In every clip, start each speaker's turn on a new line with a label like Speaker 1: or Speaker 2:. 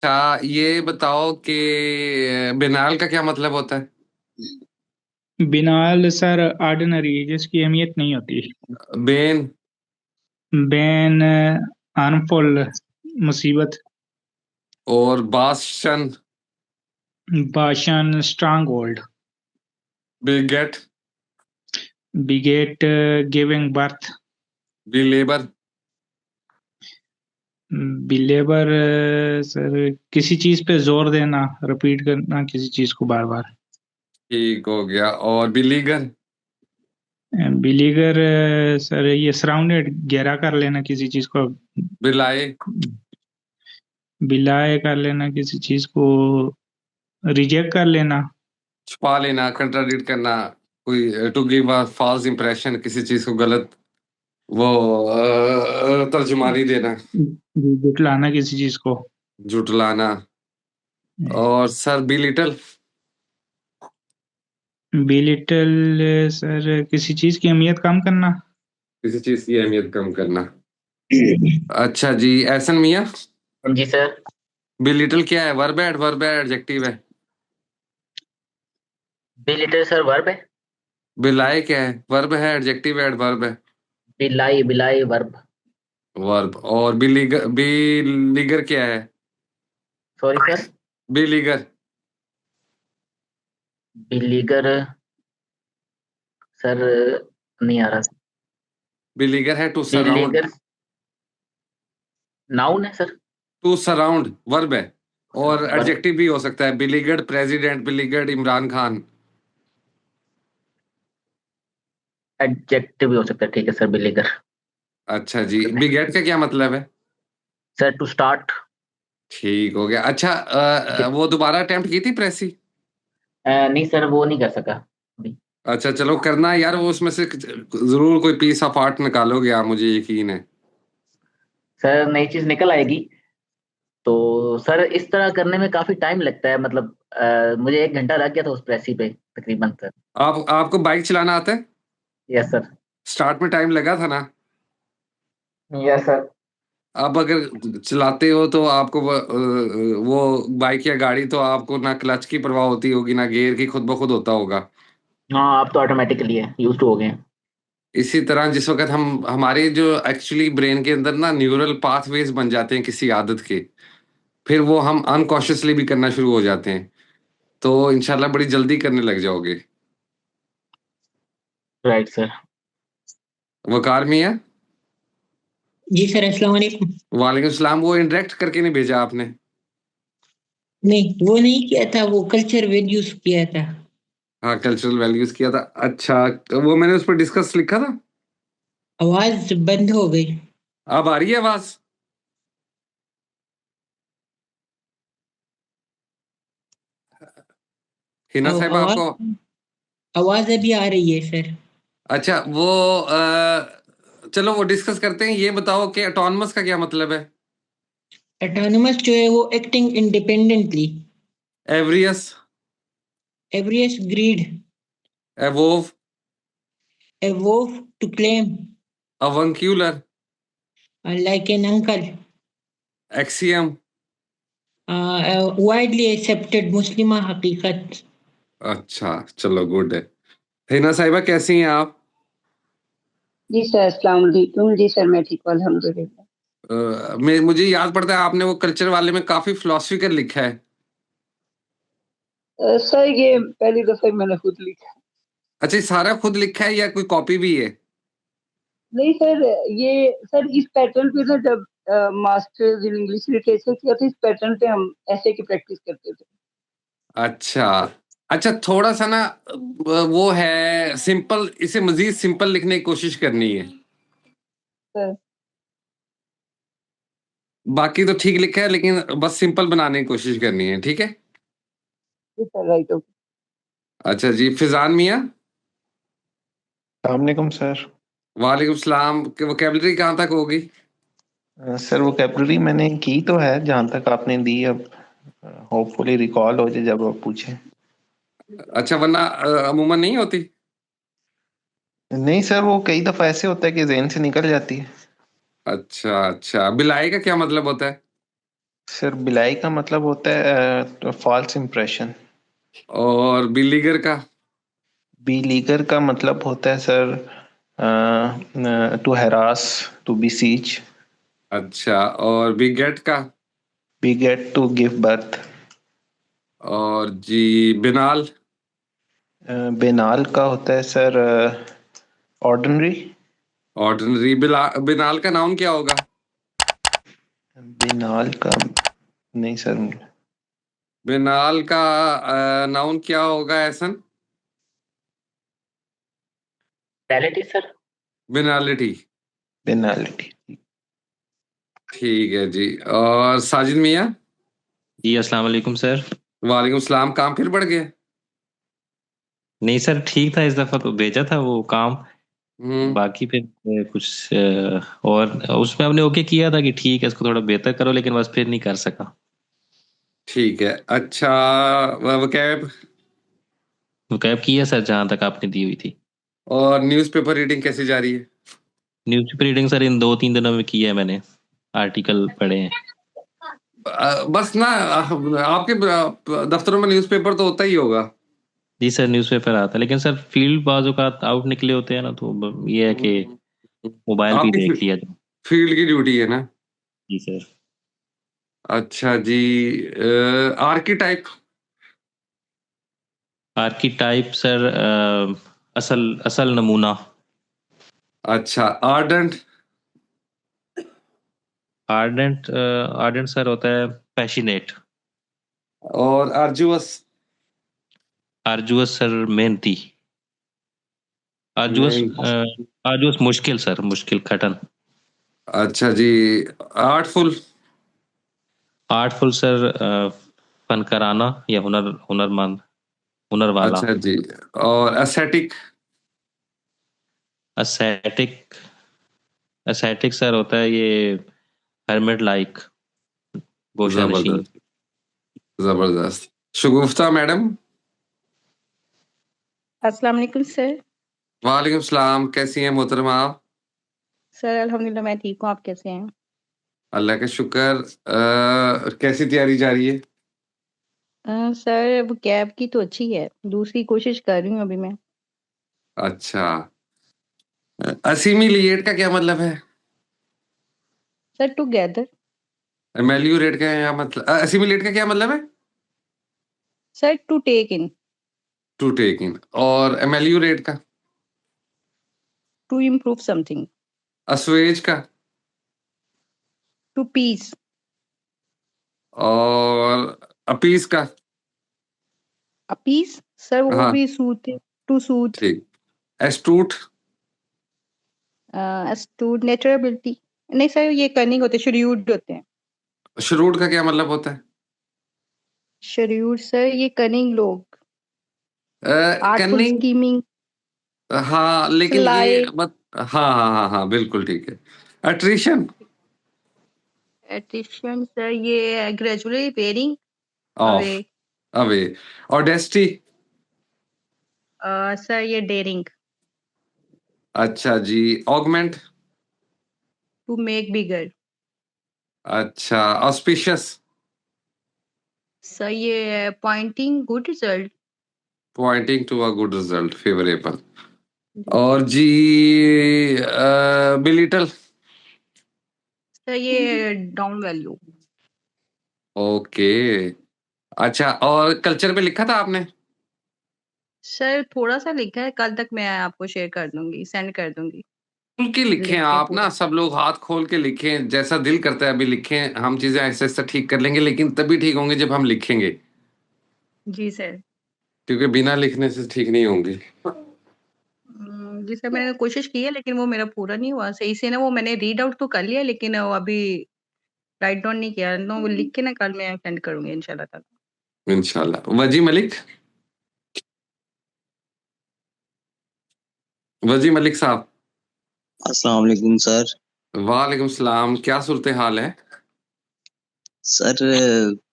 Speaker 1: अच्छा, ये बताओ कि बिनाल का क्या मतलब होता है?
Speaker 2: बिनाल सर ऑर्डिनरी, जिसकी अहमियत नहीं होती।
Speaker 1: बेन?
Speaker 2: बैन हार्मफुल, मुसीबत।
Speaker 1: और बाशन?
Speaker 2: भाषण strong hold.
Speaker 1: बिगेट?
Speaker 2: बिगेट giving birth.
Speaker 1: बिलेबर?
Speaker 2: बिलेबर sir किसी चीज पे जोर देना, रिपीट करना किसी चीज को बार बार।
Speaker 1: ठीक हो गया। और बिलीगर?
Speaker 2: बिलीगर सर ये सराउंडेड, घेरा कर लेना किसी चीज को।
Speaker 1: बिलाए?
Speaker 2: बिलाए कर लेना किसी चीज को, रिजेक्ट कर लेना।
Speaker 1: छुपा लेना, कंट्राडिक्ट करना, कोई to give a false impression, किसी चीज को गलत वो तर्जुमानी देना।
Speaker 2: जुटलाना किसी चीज को।
Speaker 1: जुटलाना। और सर बिलिटल?
Speaker 2: बिलिटल सर किसी चीज की अहमियत कम करना।
Speaker 1: किसी चीज की अहमियत कम करना। अच्छा जी, एहसन मियाँ।
Speaker 3: जी सर।
Speaker 1: बिलिटल क्या है? वर्ब है, एडवर्ब है, एडजेक्टिव है?
Speaker 3: बिलिटर सर वर्ब है।
Speaker 1: बिलाए क्या है? वर्ब है, एडजेक्टिव है, एडवर्ब है?
Speaker 3: बिलाई बिलाई वर्ब।
Speaker 1: वर्ब। और बिलीगर, बिलीगर क्या है?
Speaker 3: Sorry sir.
Speaker 1: Beleaguer?
Speaker 3: Beleaguer sir नहीं आ रहा।
Speaker 1: बिलीगर है टू सराउंड।
Speaker 3: बिलीगर नाउन है सर।
Speaker 1: टू सराउंड वर्ब है। और
Speaker 3: वर्ब
Speaker 1: एडजेक्टिव भी हो सकता है, beleaguered president, beleaguered Imran Khan.
Speaker 3: Adjective भी हो सकता है, ठीक है सर बिलीगर।
Speaker 1: अच्छा जी, बिगेट का क्या मतलब है?
Speaker 3: Sir to start.
Speaker 1: ठीक हो गया। अच्छा, वो दोबारा अटेम्प्ट की थी प्रेसी?
Speaker 3: नहीं सर वो नहीं कर सका अभी।
Speaker 1: अच्छा चलो, करना है यार, वो उसमें से जरूर कोई पीस ऑफ आर्ट निकालोगे आप, मुझे यकीन है।
Speaker 3: सर नई चीज निकल आएगी। तो सर इस तरह करने में काफी टाइम लगता है, मतलब मुझे 1 घंटा लग गया था उस प्रेसी पे तकरीबन सर।
Speaker 1: आपको बाइक चलाना आता है?
Speaker 3: Yes sir.
Speaker 1: स्टार्ट में टाइम लगा था ना?
Speaker 3: Yes sir.
Speaker 1: अब अगर चलाते हो तो आपको वो बाइक या गाड़ी, तो आपको ना क्लच की परवाह होती होगी, ना गियर की, खुद ब खुद होता होगा।
Speaker 3: हाँ आप तो ऑटोमेटिकली है, यूज टू हो गए हैं।
Speaker 1: इसी तरह जिस वक्त हम हमारे जो एक्चुअली ब्रेन के अंदर ना न्यूरल पाथवेज बन जाते हैं किसी आदत के, फिर वो हम अनकॉशियसली भी करना शुरू हो जाते हैं। तो इंशाल्लाह बड़ी जल्दी करने लग जाओगे।
Speaker 3: Right sir.
Speaker 1: वकार मियाँ।
Speaker 4: जी सर, अस्सलाम वालेकुम।
Speaker 1: वालेकुम सलाम। वो इंटरेक्ट करके नहीं भेजा आपने?
Speaker 4: नहीं, वो नहीं किया था, वो कल्चर वैल्यूज किया था।
Speaker 1: हाँ, कल्चरल वैल्यूज किया था। अच्छा, वो मैंने उस पर डिस्कस लिखा था।
Speaker 4: आवाज बंद हो गई।
Speaker 1: अब आ रही है आवाज? हिना साहिबा
Speaker 4: आवाज
Speaker 1: आपको?
Speaker 4: आवाज अभी आ रही है सर।
Speaker 1: अच्छा, वो चलो वो डिस्कस करते हैं। ये बताओ कि ऑटोनमस का क्या मतलब है?
Speaker 4: ऑटोनमस जो है वो acting independently.
Speaker 1: Avarice?
Speaker 4: Avarice greed.
Speaker 1: Avow?
Speaker 4: Avow to claim.
Speaker 1: Avuncular?
Speaker 4: Like an uncle.
Speaker 1: Axiom?
Speaker 4: Widely accepted मुस्लिमा हकीकत।
Speaker 1: अच्छा चलो, गुड है। हिना साहिबा कैसी हैं आप?
Speaker 5: जी सर, अस्सलाम वालेकुम। जी सर, मैं ठीक हूँ अल्हम्दुलिल्लाह।
Speaker 1: मुझे याद पड़ता है आपने वो कल्चर वाले में काफी फिलोसफिकल लिखा है।
Speaker 5: सर ये पहली दफा मैंने खुद लिखा।
Speaker 1: अच्छा, ये सारा खुद लिखा है या कोई कॉपी भी है?
Speaker 5: नहीं सर, ये सर इस पैटर्न पे ना, जब मास्टर्स इन इंग्लिश लिटरेचर किया था, इस पैटर्न पे हम ऐसे की प्रैक्टिस करते थे।
Speaker 1: अच्छा। अच्छा, थोड़ा सा ना वो है सिंपल, इसे मजीद सिंपल लिखने की कोशिश करनी है।
Speaker 5: सर
Speaker 1: बाकी तो ठीक लिखा है, लेकिन बस सिंपल बनाने की कोशिश करनी है, ठीक है?
Speaker 5: जी सर, राइट ओके।
Speaker 1: अच्छा जी, फिजान मियाँ।
Speaker 6: वालेकुम सर।
Speaker 1: वालेकुम सलाम। वोकेबलरी कहाँ तक होगी?
Speaker 6: सर वोकेबलरी मैंने की तो है जहाँ तक आपने दी, अब होपफुली रिकॉल हो जाए जब आप पूछें।
Speaker 1: अच्छा, वरना अमूमन नहीं होती?
Speaker 6: नहीं सर, वो कई दफा ऐसे होता है कि जेहन से निकल जाती है।
Speaker 1: अच्छा अच्छा, बिलाई का क्या मतलब होता है?
Speaker 6: सर बिलाई का मतलब होता है फॉल्स इम्प्रेशन।
Speaker 1: और बिलीगर का?
Speaker 6: बी लीगर का मतलब होता है sir to harass, to beseech.
Speaker 1: अच्छा, और बिगेट का?
Speaker 6: Beget, to give birth.
Speaker 1: और जी बिनाल?
Speaker 6: बेनाल का होता है सर ऑर्डिनरी।
Speaker 1: ऑर्डिनरी। बिनाल का नाउन क्या होगा?
Speaker 6: बेनाल का नहीं सर।
Speaker 1: बिनाल का नाउन क्या होगा Ehsan?
Speaker 3: Talent sir.
Speaker 1: Banality.
Speaker 6: Banality.
Speaker 1: ठीक है जी। और साजिद मियाँ?
Speaker 7: जी अस्सलाम वालेकुम सर।
Speaker 1: वालेकुम सलाम। काम फिर बढ़ गया?
Speaker 7: नहीं सर, ठीक था, इस दफा तो भेजा था वो काम।
Speaker 1: हम्म।
Speaker 7: बाकी फिर कुछ और उसमें हमने ओके किया था कि ठीक है इसको थोड़ा बेहतर करो, लेकिन बस फिर नहीं कर सका।
Speaker 1: ठीक है। अच्छा, वो कैब
Speaker 7: वो कैब किया सर जहां तक आपने दी हुई थी।
Speaker 1: और न्यूज़पेपर रीडिंग कैसी जा रही है?
Speaker 7: न्यूज़पेपर रीडिंग सर इन 2-3 दिनों में किया है मैंने, आर्टिकल पढ़े हैं।
Speaker 1: बस ना, आपके दफ्तरों में न्यूज़पेपर तो होता ही होगा।
Speaker 7: जी सर, न्यूज़पेपर आता है, लेकिन सर फील्ड बाजू का आउट निकले होते हैं ना, तो ये है कि मोबाइल पे ही
Speaker 1: आपकी
Speaker 7: देख लिया जाए।
Speaker 1: फील्ड की ड्यूटी है ना?
Speaker 7: जी सर।
Speaker 1: अच्छा जी। आर्किटाइप?
Speaker 7: आर्कीटाइप सर असल असल नमूना।
Speaker 1: अच्छा। आर्डेंट?
Speaker 7: आर्डेंट आर्डेंट सर होता है पैशनेट।
Speaker 1: और आर्जुअस?
Speaker 7: आर्जुअस सर मेहनती। आर्जुअस
Speaker 1: नहीं।
Speaker 7: आर्जुअस मुश्किल सर, मुश्किल कठिन।
Speaker 1: अच्छा जी। आर्टफुल?
Speaker 7: आर्टफुल सर फनकाराना या हुनरमंद, हुनर वाला।
Speaker 1: अच्छा जी। और एस्थेटिक?
Speaker 7: एस्थेटिक एस्थेटिक सर होता है ये हर्मिट लाइक, गोशा नशीन।
Speaker 1: जबरदस्त। जबरदस्त। शगुफ्ता मैडम?
Speaker 8: अस्सलाम वालेकुम सर।
Speaker 1: वालेकुम सलाम। कैसी हैं मोहतरमा आप?
Speaker 8: सर अल्हम्दुलिल्लाह मैं ठीक हूँ, आप कैसे हैं?
Speaker 1: अल्लाह का शुक्र। कैसी तैयारी जा रही है?
Speaker 8: सर वो कैब की तो अच्छी है, दूसरी कोशिश कर रही हूँ अभी मैं।
Speaker 1: अच्छा। असीमिलिएट का क्या मतलब है?
Speaker 8: Sir together.
Speaker 1: एमेल्यूरेट का क्या मतलब? असीमिलेट का क्या मतलब है?
Speaker 8: Sir to take in.
Speaker 1: To take in. और एमेल्यूरेट का?
Speaker 8: To improve something.
Speaker 1: असवेज का?
Speaker 8: To peace.
Speaker 1: और अपीस का?
Speaker 8: अपीस सर वो
Speaker 1: हाँ।
Speaker 8: भी सूथ। To soothe.
Speaker 1: ठीक। एस्टूट?
Speaker 8: एस्टूड नेचुरबिलिटी। नहीं सर ये कनिंग होते हैं, श्रीयूड होते हैं।
Speaker 1: श्रूड का क्या मतलब होता है?
Speaker 8: श्रीयूड सर ये कनिंग लोग, आर्टफुल
Speaker 1: कनिंग।
Speaker 8: स्कीमिंग।
Speaker 1: हाँ, लेकिन ये
Speaker 8: स्लाई।
Speaker 1: हाँ हाँ हाँ हाँ, बिल्कुल ठीक है। अट्रिशन?
Speaker 8: एट्रिशन सर ये gradually wearing
Speaker 1: off.
Speaker 8: Away.
Speaker 1: Away. Audacity?
Speaker 8: Sir ये डेयरिंग।
Speaker 1: अच्छा जी। ऑगमेंट?
Speaker 8: To make bigger.
Speaker 1: अच्छा। ऑस्पिशियस?
Speaker 8: सर ये pointing good result.
Speaker 1: Pointing to a good result, favourable. और जी बिलिटल?
Speaker 8: सर ये डाउन वैल्यू।
Speaker 1: ओके। अच्छा, और कल्चर पे लिखा था आपने?
Speaker 8: सर थोड़ा सा लिखा है, कल तक मैं आपको शेयर कर दूंगी, सेंड कर दूंगी।
Speaker 1: खुल के लिखें
Speaker 8: लिख के
Speaker 1: आप ना,
Speaker 8: पूरा।
Speaker 1: सब लोग हाथ खोल के लिखें, जैसा दिल करता है अभी लिखें। हम चीजें ऐसे ऐसे ठीक कर लेंगे, लेकिन तभी ठीक होंगे जब हम लिखेंगे,
Speaker 8: जी सर।
Speaker 1: क्योंकि बिना लिखने से ठीक नहीं होंगे।
Speaker 8: जी सर मैंने कोशिश की है लेकिन वो मेरा पूरा नहीं हुआ सही से ना, वो मैंने रीड आउट तो कर लिया लेकिन वो अभी राइट डाउन नहीं किया ना, वो लिख के ना कल मैं सेंड करूंगी इंशाल्लाह ताला।
Speaker 1: इंशाल्लाह। वजी मलिक? वजी मलिक साहब?
Speaker 9: अस्सलाम वालेकुम सर।
Speaker 1: वालेकुम सलाम। क्या सूरत हाल है?
Speaker 9: सर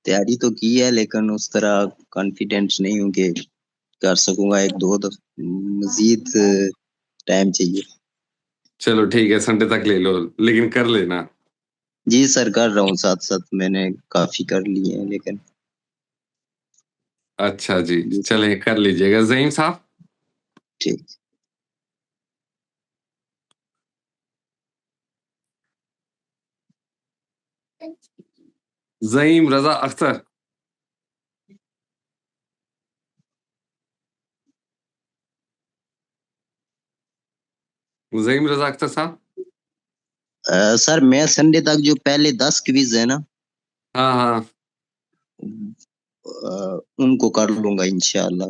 Speaker 9: तैयारी तो की है लेकिन उस तरह कॉन्फिडेंस नहीं हूँ कि कर सकूंगा, एक दो मजीद टाइम चाहिए।
Speaker 1: चलो ठीक है, संडे तक ले लो, लेकिन कर लेना।
Speaker 9: जी सर कर रहा हूँ, साथ साथ मैंने काफी कर लिए हैं, लेकिन
Speaker 1: अच्छा जी,
Speaker 9: जी सर
Speaker 1: चलिए कर लीजिएगा। ज़हीम साहब।
Speaker 9: ठीक।
Speaker 1: ज़हीम रजा अख्तर। ज़हीम रजा अख्तर साहब।
Speaker 9: सर मैं संडे तक जो पहले 10 क्विज है ना,
Speaker 1: हाँ हाँ,
Speaker 9: उनको कर लूंगा इंशाल्लाह।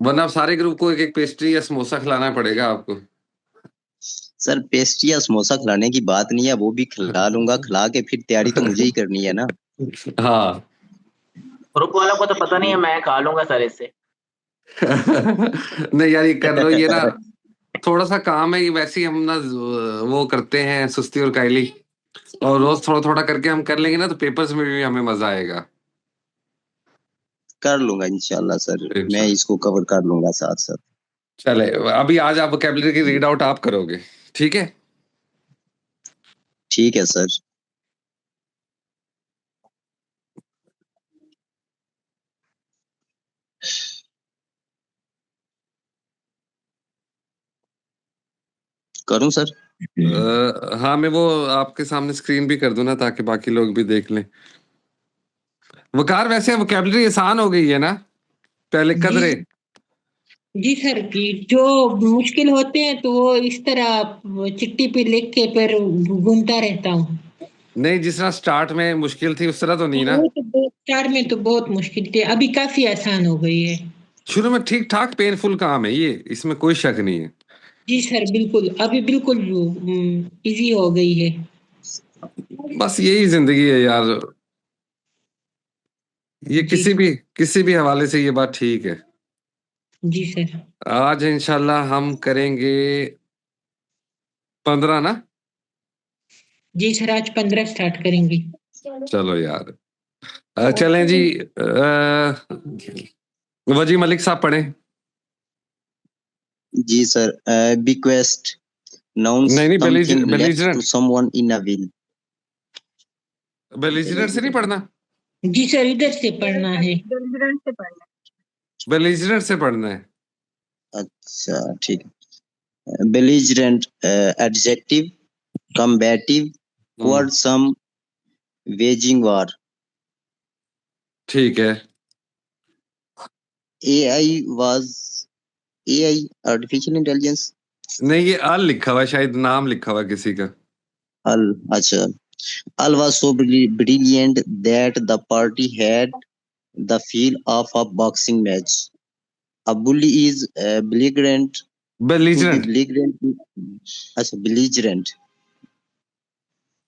Speaker 1: वरना आप सारे ग्रुप को एक एक पेस्ट्री या समोसा खिलाना पड़ेगा आपको।
Speaker 9: सर पेस्ट्री या समोसा खिलाने की बात नहीं है, वो भी खिला लूंगा, खिला के फिर तैयारी तो मुझे ही करनी है ना।
Speaker 1: हाँ।
Speaker 3: ग्रुप वालों को तो पता नहीं है, मैं खा लूंगा सर इससे।
Speaker 1: नहीं यार, ये कर लो, ये ना थोड़ा सा काम है ये, वैसे ही हम ना वो करते हैं सुस्ती और कायली, और रोज थोड़ा थोड़ा करके हम कर लेंगे ना, तो पेपर्स में भी हमें मजा आएगा।
Speaker 9: कर लूंगा इंशाल्लाह सर, मैं
Speaker 1: इंशाल्लाह।
Speaker 9: इसको कवर कर लूंगा साथ साथ।
Speaker 1: चले, अभी आज आप वोकैबुलरी की रीड आउट आप करोगे, ठीक है?
Speaker 9: ठीक है सर। करूं सर?
Speaker 1: हाँ, मैं वो आपके सामने स्क्रीन भी कर दूं ना, ताकि बाकी लोग भी देख लें। वकार, वैसे वोकैबुलरी आसान हो गई है ना पहले
Speaker 4: जी
Speaker 1: कदरे?
Speaker 4: जी सर, कि जो मुश्किल होते हैं तो वो इस तरह चिट्ठी पे लिख के फिर घूमता रहता हूँ।
Speaker 1: नहीं, जिस तरह स्टार्ट में मुश्किल थी उस तरह तो नहीं ना?
Speaker 4: वो तो स्टार्ट में तो बहुत मुश्किल थे, अभी काफी आसान हो गई है।
Speaker 1: शुरू में ठीक ठाक पेनफुल काम है ये, इसमें कोई शक नहीं है।
Speaker 4: जी सर बिल्कुल, अभी बिल्कुल इजी हो गई है।
Speaker 1: बस यही जिंदगी है यार, ये
Speaker 4: जी
Speaker 1: किसी भी हवाले से ये बात ठीक है।
Speaker 4: जी सर।
Speaker 1: आज इंशाल्लाह हम करेंगे 15 ना।
Speaker 4: जी सर, आज 15 स्टार्ट करेंगे।
Speaker 1: चलो यार, चलें जी। वजी मलिक साहब पढ़े।
Speaker 9: जी सर। bequest nouns
Speaker 1: नहीं नहीं,
Speaker 9: something left to
Speaker 1: belligerent,
Speaker 9: someone in a will।
Speaker 1: Belligerent से नहीं पढ़ना,
Speaker 4: जी सर, इधर से पढ़ना है।
Speaker 8: बेलिजरेंट से पढ़ना
Speaker 1: बेलिजरेंट से पढ़ना है।
Speaker 9: अच्छा ठीक है। belligerent adjective, combative, quarrelsome, waging war।
Speaker 1: ठीक है।
Speaker 9: AI was AI artificial intelligence।
Speaker 1: नहीं, ये अल लिखा हुआ है, शायद नाम लिखा हुआ है किसी का।
Speaker 9: Al, अच्छा। Al was so brilliant that the party had the feel of a boxing match। A bully is belligerent, to be
Speaker 1: belligerent.
Speaker 9: belligerent। अच्छा belligerent।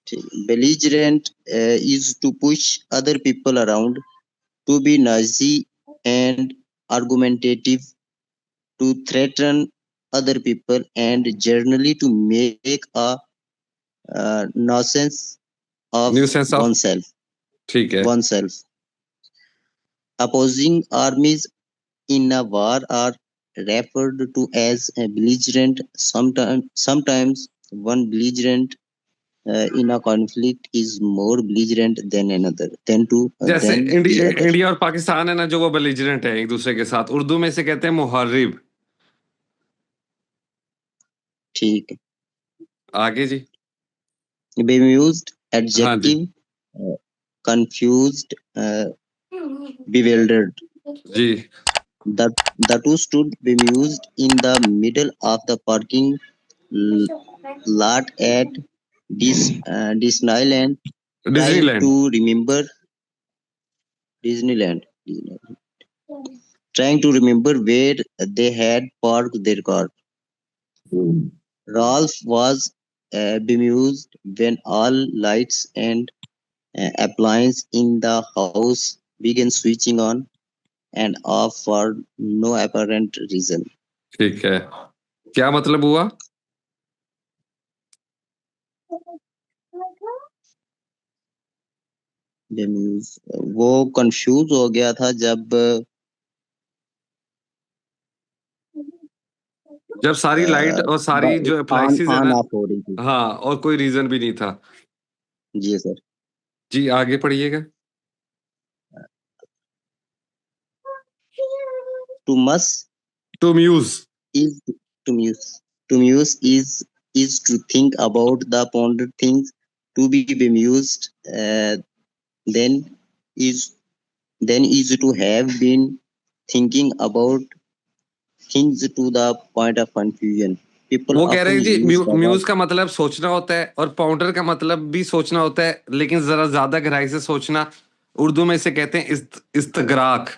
Speaker 9: ठीक। belligerent is to push other people around, to be noisy and argumentative, to threaten other people, and generally to make a nuisance of
Speaker 1: new sense of.
Speaker 9: oneself।
Speaker 1: ठीक है।
Speaker 9: oneself। Opposing armies in a war are referred to as a belligerent। Sometimes one belligerent in a conflict is more belligerent than another,
Speaker 1: जैसे
Speaker 9: than the other।
Speaker 1: India और पाकिस्तान है ना, जो वो belligerent है एक दूसरे के साथ, उर्दू में से कहते हैं मुहर्रिब।
Speaker 9: ठीक है।
Speaker 1: आगे जी।
Speaker 9: bemused
Speaker 1: हाँ जी।
Speaker 9: adjective, confused, bewildered।
Speaker 1: जी।
Speaker 9: The two stood bemused in the middle of the parking lot at Disneyland, trying
Speaker 1: Disneyland.
Speaker 9: to remember Disneyland, trying to remember where they had parked their car। Ralph was bemused when all lights and appliances in the house began switching on and off for no apparent reason।
Speaker 1: ठीक है, क्या मतलब हुआ?
Speaker 9: बेम्यूज, वो confuse हो गया था
Speaker 1: जब सारी लाइट और सारी जो
Speaker 9: ऑन
Speaker 1: अप्लायंसेस है
Speaker 9: ऑन
Speaker 1: ना।
Speaker 9: ऑफ हो रही थी।
Speaker 1: हाँ, और कोई रीजन भी नहीं था।
Speaker 9: जी सर।
Speaker 1: जी आगे पढ़िएगा।
Speaker 9: To must
Speaker 1: to muse.
Speaker 9: is to muse. To muse is to think about the pondered things. To be bemused, then is to have been thinking about things to the point of confusion. People
Speaker 1: वो कह रहे
Speaker 9: often
Speaker 1: हैं जी
Speaker 9: use the
Speaker 1: muse
Speaker 9: word
Speaker 1: का मतलब सोचना होता है और पाउंडर का मतलब भी सोचना होता है, लेकिन जरा ज्यादा गहराई से सोचना। उर्दू में इसे कहते हैं इस्तगराक।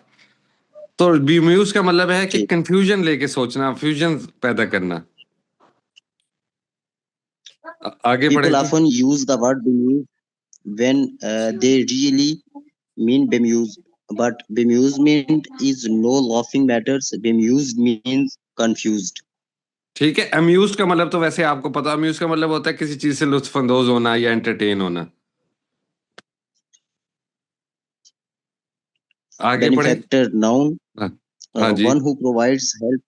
Speaker 1: तो म्यूज का मतलब है कि
Speaker 9: ठीक।
Speaker 1: कंफ्यूजन लेके सोचना, फ्यूजन पैदा करना। आगे
Speaker 9: People
Speaker 1: पढ़े जी।
Speaker 9: often use the word bemuse when they really mean bemused. But bemusement is no laughing matters. Bemused means confused.
Speaker 1: ठीक है। अम्यूज का मतलब तो वैसे आपको पता, अम्यूज का मतलब होता है किसी चीज से लुत्फानंदोज होना या एंटरटेन होना। आगे पढ़े।
Speaker 9: Benefactor, noun,
Speaker 1: हाँ जी।
Speaker 9: one who provides help,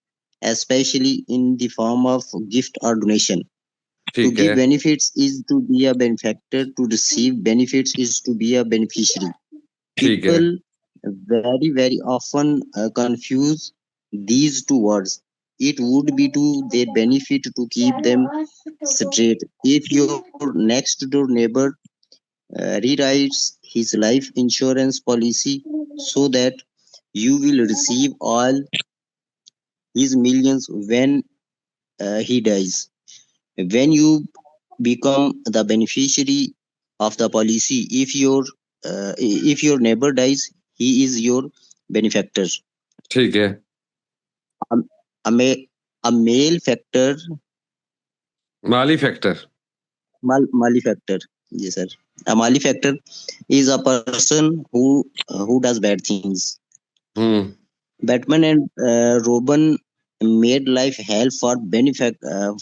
Speaker 9: especially in the form of gift or donation. To
Speaker 1: ठीक
Speaker 9: give
Speaker 1: है।
Speaker 9: benefits is to be a benefactor. To receive benefits is to be a beneficiary.
Speaker 1: ठीक है।
Speaker 9: People very often confuse these two words. It would be to their benefit to keep them straight. If your next door neighbor rewrites his life insurance policy so that you will receive all his millions when he dies, when you become the beneficiary of the policy, if your neighbor dies, he is your benefactor.
Speaker 1: ठीक है।
Speaker 9: A, ma- a malefactor,
Speaker 1: Mali factor.
Speaker 9: malefactor, yes sir. A malefactor is a person who does bad things. Batman and Robin made life hell for benefactor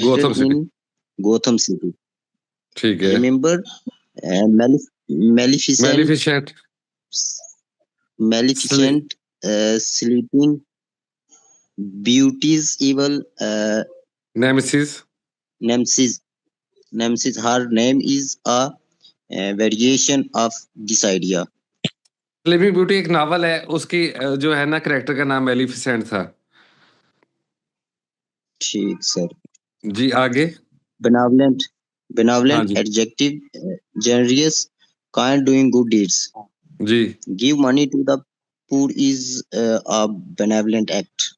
Speaker 1: Gotham city.
Speaker 9: in Gotham City.
Speaker 1: ठीक है।
Speaker 9: Remember
Speaker 1: मेलिफिसेंट।
Speaker 9: Maleficent, Sleeping Beauty's evil
Speaker 1: nemesis.
Speaker 9: Nemesis. Her name is a variation of this idea.
Speaker 1: Sleeping beauty एक novel है, उसकी जो है ना character का नाम मेलिफिसेंट था।
Speaker 9: ठीक सर।
Speaker 1: जी आगे।
Speaker 9: Benevolent,
Speaker 1: हाँ जी।
Speaker 9: adjective, generous, kind, doing good deeds.
Speaker 1: Ji
Speaker 9: Give money to the poor is a benevolent act.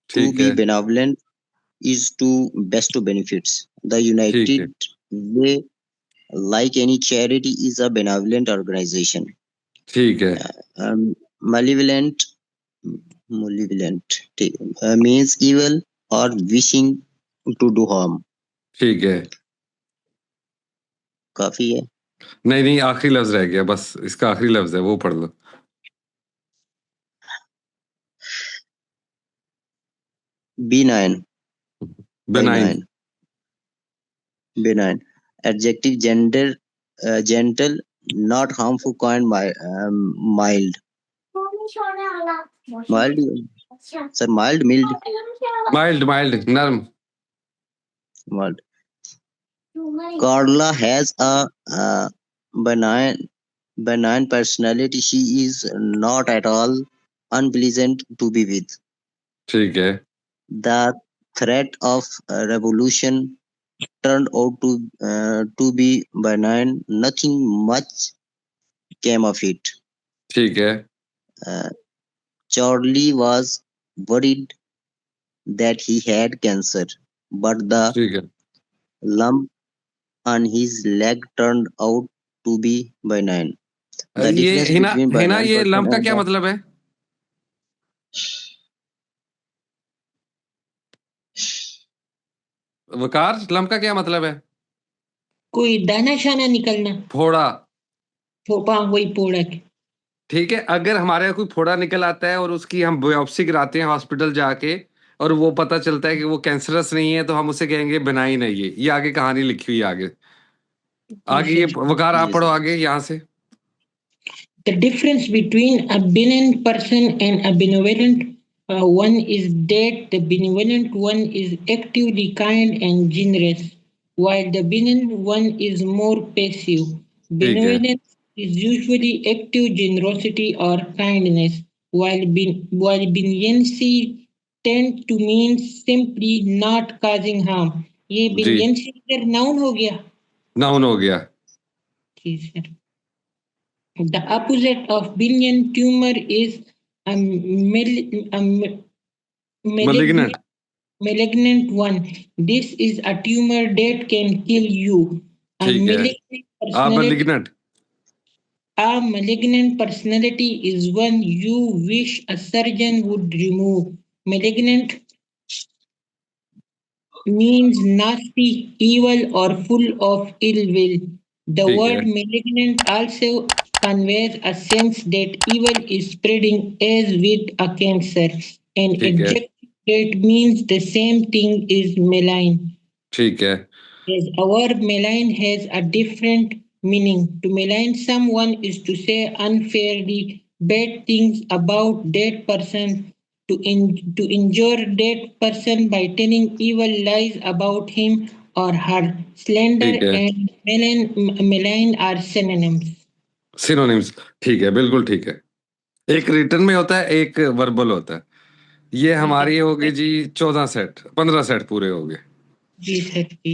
Speaker 9: To
Speaker 1: ठीक
Speaker 9: be
Speaker 1: है।
Speaker 9: benevolent is to best to benefits. The
Speaker 1: ठीक है।
Speaker 9: United Way, like any charity, is a benevolent organization.
Speaker 1: ठीक है।
Speaker 9: Malevolent means evil or wishing to do harm.
Speaker 1: ठीक है।
Speaker 9: काफी है।
Speaker 1: नहीं आखिरी लफ्ज रह गया, बस इसका आखिरी लफ्ज है, वो पढ़ लो।
Speaker 9: Benign.
Speaker 1: Benign.
Speaker 9: Adjective, gentle, not harmful, kind, mild. Mild, sir, mild, mild.
Speaker 1: Mild नर्म।
Speaker 9: Mild. Carla has a benign personality. She is not at all unpleasant to be with.
Speaker 1: ठीक है।
Speaker 9: The threat of revolution turned out to be benign. Nothing much came of it.
Speaker 1: ठीक है।
Speaker 9: Charlie was worried that he had cancer, but the
Speaker 1: ठीक है।
Speaker 9: lump on his leg turned out to be benign. The
Speaker 1: ये
Speaker 9: difference
Speaker 1: Hina
Speaker 9: between
Speaker 1: Hina
Speaker 9: benign
Speaker 1: ये
Speaker 9: person
Speaker 1: लम्ब का
Speaker 9: and
Speaker 1: क्या
Speaker 9: the
Speaker 1: मतलब है? वकार, लम्ब का क्या मतलब है?
Speaker 4: कोई दाना शाना निकलना,
Speaker 1: फोड़ा।
Speaker 4: फोपा, वही फोड़ा के।
Speaker 1: ठीक है, अगर हमारे यहाँ कोई फोड़ा निकल आता है और उसकी हम बायोप्सी कराते हैं हॉस्पिटल जाके और वो पता चलता है कि वो कैंसरस नहीं है, तो हम उसे कहेंगे बेनाइन है। ये आगे कहानी लिखी हुई है। आगे ये वकार आप पढ़ो आगे यहाँ से।
Speaker 4: The difference between a benign person and a benevolent one is that the benevolent one is actively kind and generous, while the benign one is more passive.
Speaker 1: ठीक है
Speaker 4: Benevolence is usually active generosity or kindness, while benignancy tend to mean simply not causing harm. ये
Speaker 1: जी
Speaker 4: benignancy इधर noun हो गया
Speaker 1: noun हो गया
Speaker 4: जी sir. The opposite of benign tumor is a,
Speaker 1: malignant
Speaker 4: malignant one. This is a tumor that can kill you. A
Speaker 1: ठीक है
Speaker 4: malignant personality
Speaker 1: malignant
Speaker 4: A malignant personality is one you wish a surgeon would remove. Malignant means nasty, evil, or full of ill will. The
Speaker 1: ठीक है
Speaker 4: word malignant also conveys a sense that evil is spreading as with a cancer. An
Speaker 1: ठीक है
Speaker 4: adjective that means the same thing is malign.
Speaker 1: ठीक है
Speaker 4: Yes, a word malign has a different meaning. To malign someone is to say unfairly bad things about that person, to injure that person by telling evil lies about him or her. Slander
Speaker 1: ठीक है
Speaker 4: and malign are synonyms.
Speaker 1: Synonyms ठीक है बिल्कुल ठीक है एक return में होता है एक वर्बल होता है ये
Speaker 4: जी
Speaker 1: हमारी
Speaker 4: सर
Speaker 1: होगी जी 14 सेट 15 सेट पूरे हो गए
Speaker 4: जी सर जी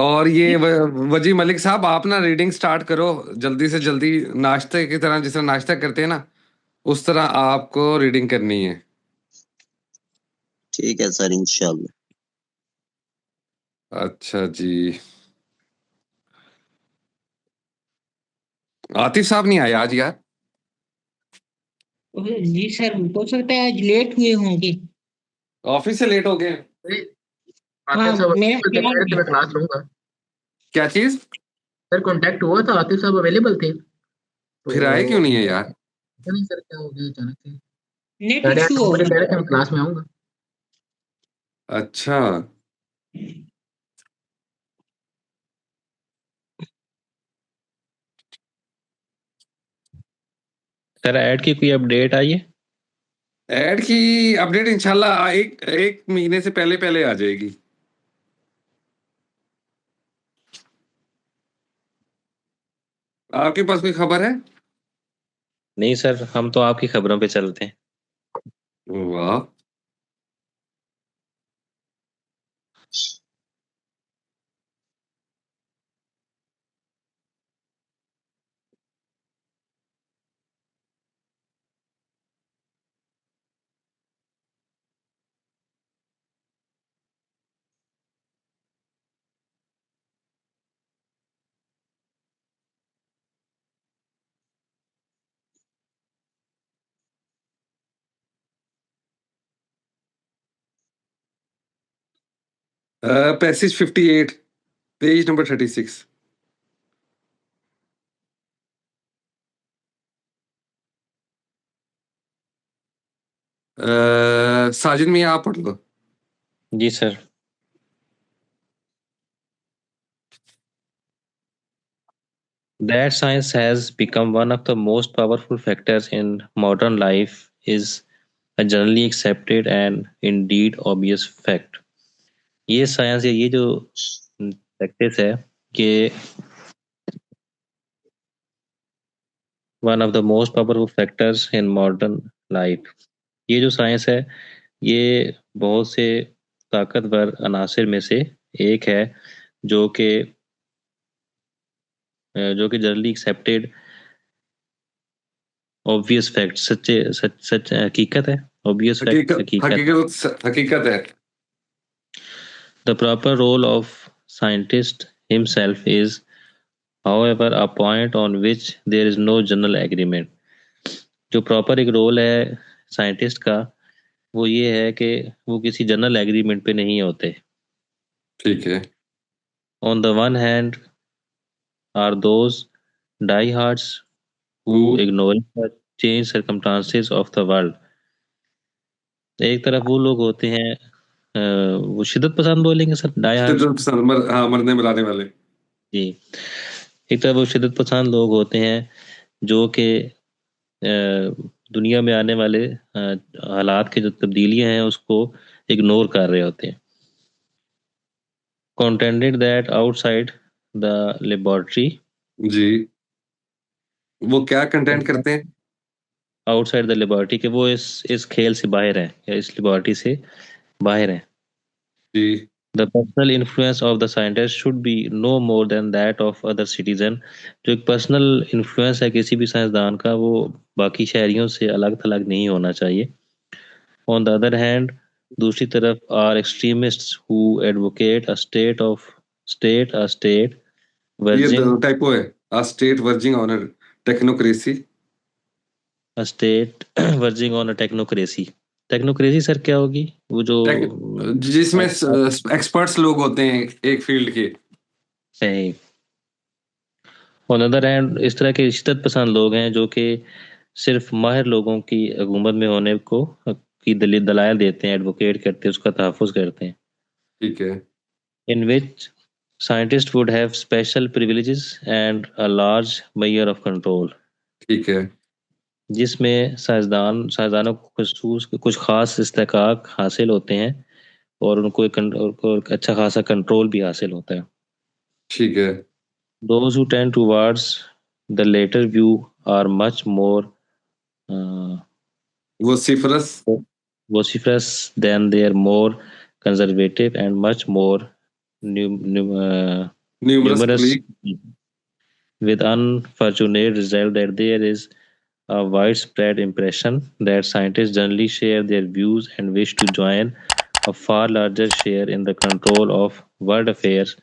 Speaker 1: और ये वजी मलिक साहब आप ना रीडिंग स्टार्ट करो जल्दी से जल्दी नाश्ते की तरह जिस तरह नाश्ता करते हैं ना उस तरह आपको रीडिंग करनी है
Speaker 9: ठीक है सर इंशाल्लाह
Speaker 1: अच्छा जी आतिफ साहब नहीं आए आज यार
Speaker 4: जी सर हो सकता है आज लेट हुए होंगे.
Speaker 1: ऑफिस से लेट हो गए
Speaker 4: हाँ
Speaker 3: आतिफ साहब
Speaker 4: मेरा
Speaker 3: अवेलेबल थे, कह
Speaker 4: ख्याल
Speaker 3: रहे थे
Speaker 4: है.
Speaker 3: मैं क्लास लूंगा.
Speaker 1: क्या चीज
Speaker 3: सर कांटेक्ट हुआ था, आतिफ साहब अवेलेबल थे
Speaker 1: फिर आए क्यों
Speaker 3: तो
Speaker 1: नहीं है यार
Speaker 3: पता नहीं सर क्या हो गया अचानक से.
Speaker 4: नेट
Speaker 3: साढ़े
Speaker 4: इशू
Speaker 3: 8
Speaker 4: होगा.
Speaker 3: मुझे कह रहे थे मैं क्लास में आऊंगा.
Speaker 1: अच्छा
Speaker 7: सर ऐड की कोई अपडेट आई है?
Speaker 1: ऐड की अपडेट इंशाल्लाह एक एक महीने से पहले पहले आ जाएगी आपके पास कोई खबर है
Speaker 7: नहीं सर, हम तो आपकी खबरों पे चलते हैं.
Speaker 1: वाह पैसेज 58 पेज नंबर 36 साजिद मियां आप पढ़ लो
Speaker 7: जी sir. That science has become one of the most powerful factors in modern life is a generally accepted and indeed obvious fact. ये साइंस या ये जो प्रैक्टिस है कि one of the most powerful factors in modern life, ये जो science है ये बहुत से ताकतवर अनासिर में से एक है जो कि जनरली एक्सेप्टेड ऑब्वियस फैक्ट सच हकीकत है. ऑब्वियस फैक्ट
Speaker 1: हकीकत है
Speaker 7: The proper role of scientist himself is, however, a point on which there is no general agreement. जो प्रॉपर एक रोल है साइंटिस्ट का वो ये है कि वो किसी जनरल एग्रीमेंट पे नहीं होते.
Speaker 1: ठीक है
Speaker 7: On the one hand are those diehards who ignore the changed circumstances of the world. एक तरफ वो लोग होते हैं वो शिद्दत पसंद बोलेंगे सर, डाई
Speaker 1: मरने मिलाने वाले
Speaker 7: जी. एक तरफ वो शिद्दत पसंद लोग होते हैं जो कि दुनिया में आने वाले हालात की जो तब्दीलियां हैं उसको इग्नोर कर रहे होते हैं. contended that outside the laboratory,
Speaker 1: जी, वो क्या कंटेंट करते हैं?
Speaker 7: आउटसाइड द लेबोरेटरी, कि वो इस खेल से बाहर हैं या इस लेबोरेटरी से बाहर हैं.
Speaker 1: जी,
Speaker 7: The personal influence of the scientist should be no more than that of other citizen. जो एक पर्सनल इन्फ्लुएंस है किसी भी साइंसदान का, वो बाकी शहरियों से अलग थलग नहीं होना चाहिए. On the other hand, दूसरी तरफ are extremists who advocate a state
Speaker 1: ये
Speaker 7: verging
Speaker 1: टाइपो है, a state verging on a technocracy.
Speaker 7: a state verging on a technocracy. Technocracy sir क्या होगी? वो जो
Speaker 1: जिसमें एक्सपर्ट्स लोग होते हैं एक फील्ड के.
Speaker 7: सही. ऑन अदर हैंड इस तरह के शिद्दत पसंद लोग हैं जो कि सिर्फ माहिर लोगों की हुकूमत में होने को की दलाइल देते हैं, एडवोकेट करते हैं, उसका तहफ़्फ़ुज़ करते हैं.
Speaker 1: ठीक है.
Speaker 7: In which scientists would have special privileges and a large measure of control.
Speaker 1: ठीक है.
Speaker 7: जिसमें साइंसदानों को कुछ खास इस्तेकाक हासिल होते हैं और उनको एक अच्छा खासा कंट्रोल भी हासिल होता है.
Speaker 1: ठीक है.
Speaker 7: Those who tend towards the later view are much more vociferous than they are more conservative and much more numerous, with unfortunate result that there is a widespread impression that scientists generally share their views and wish to join a far larger share in the control of world affairs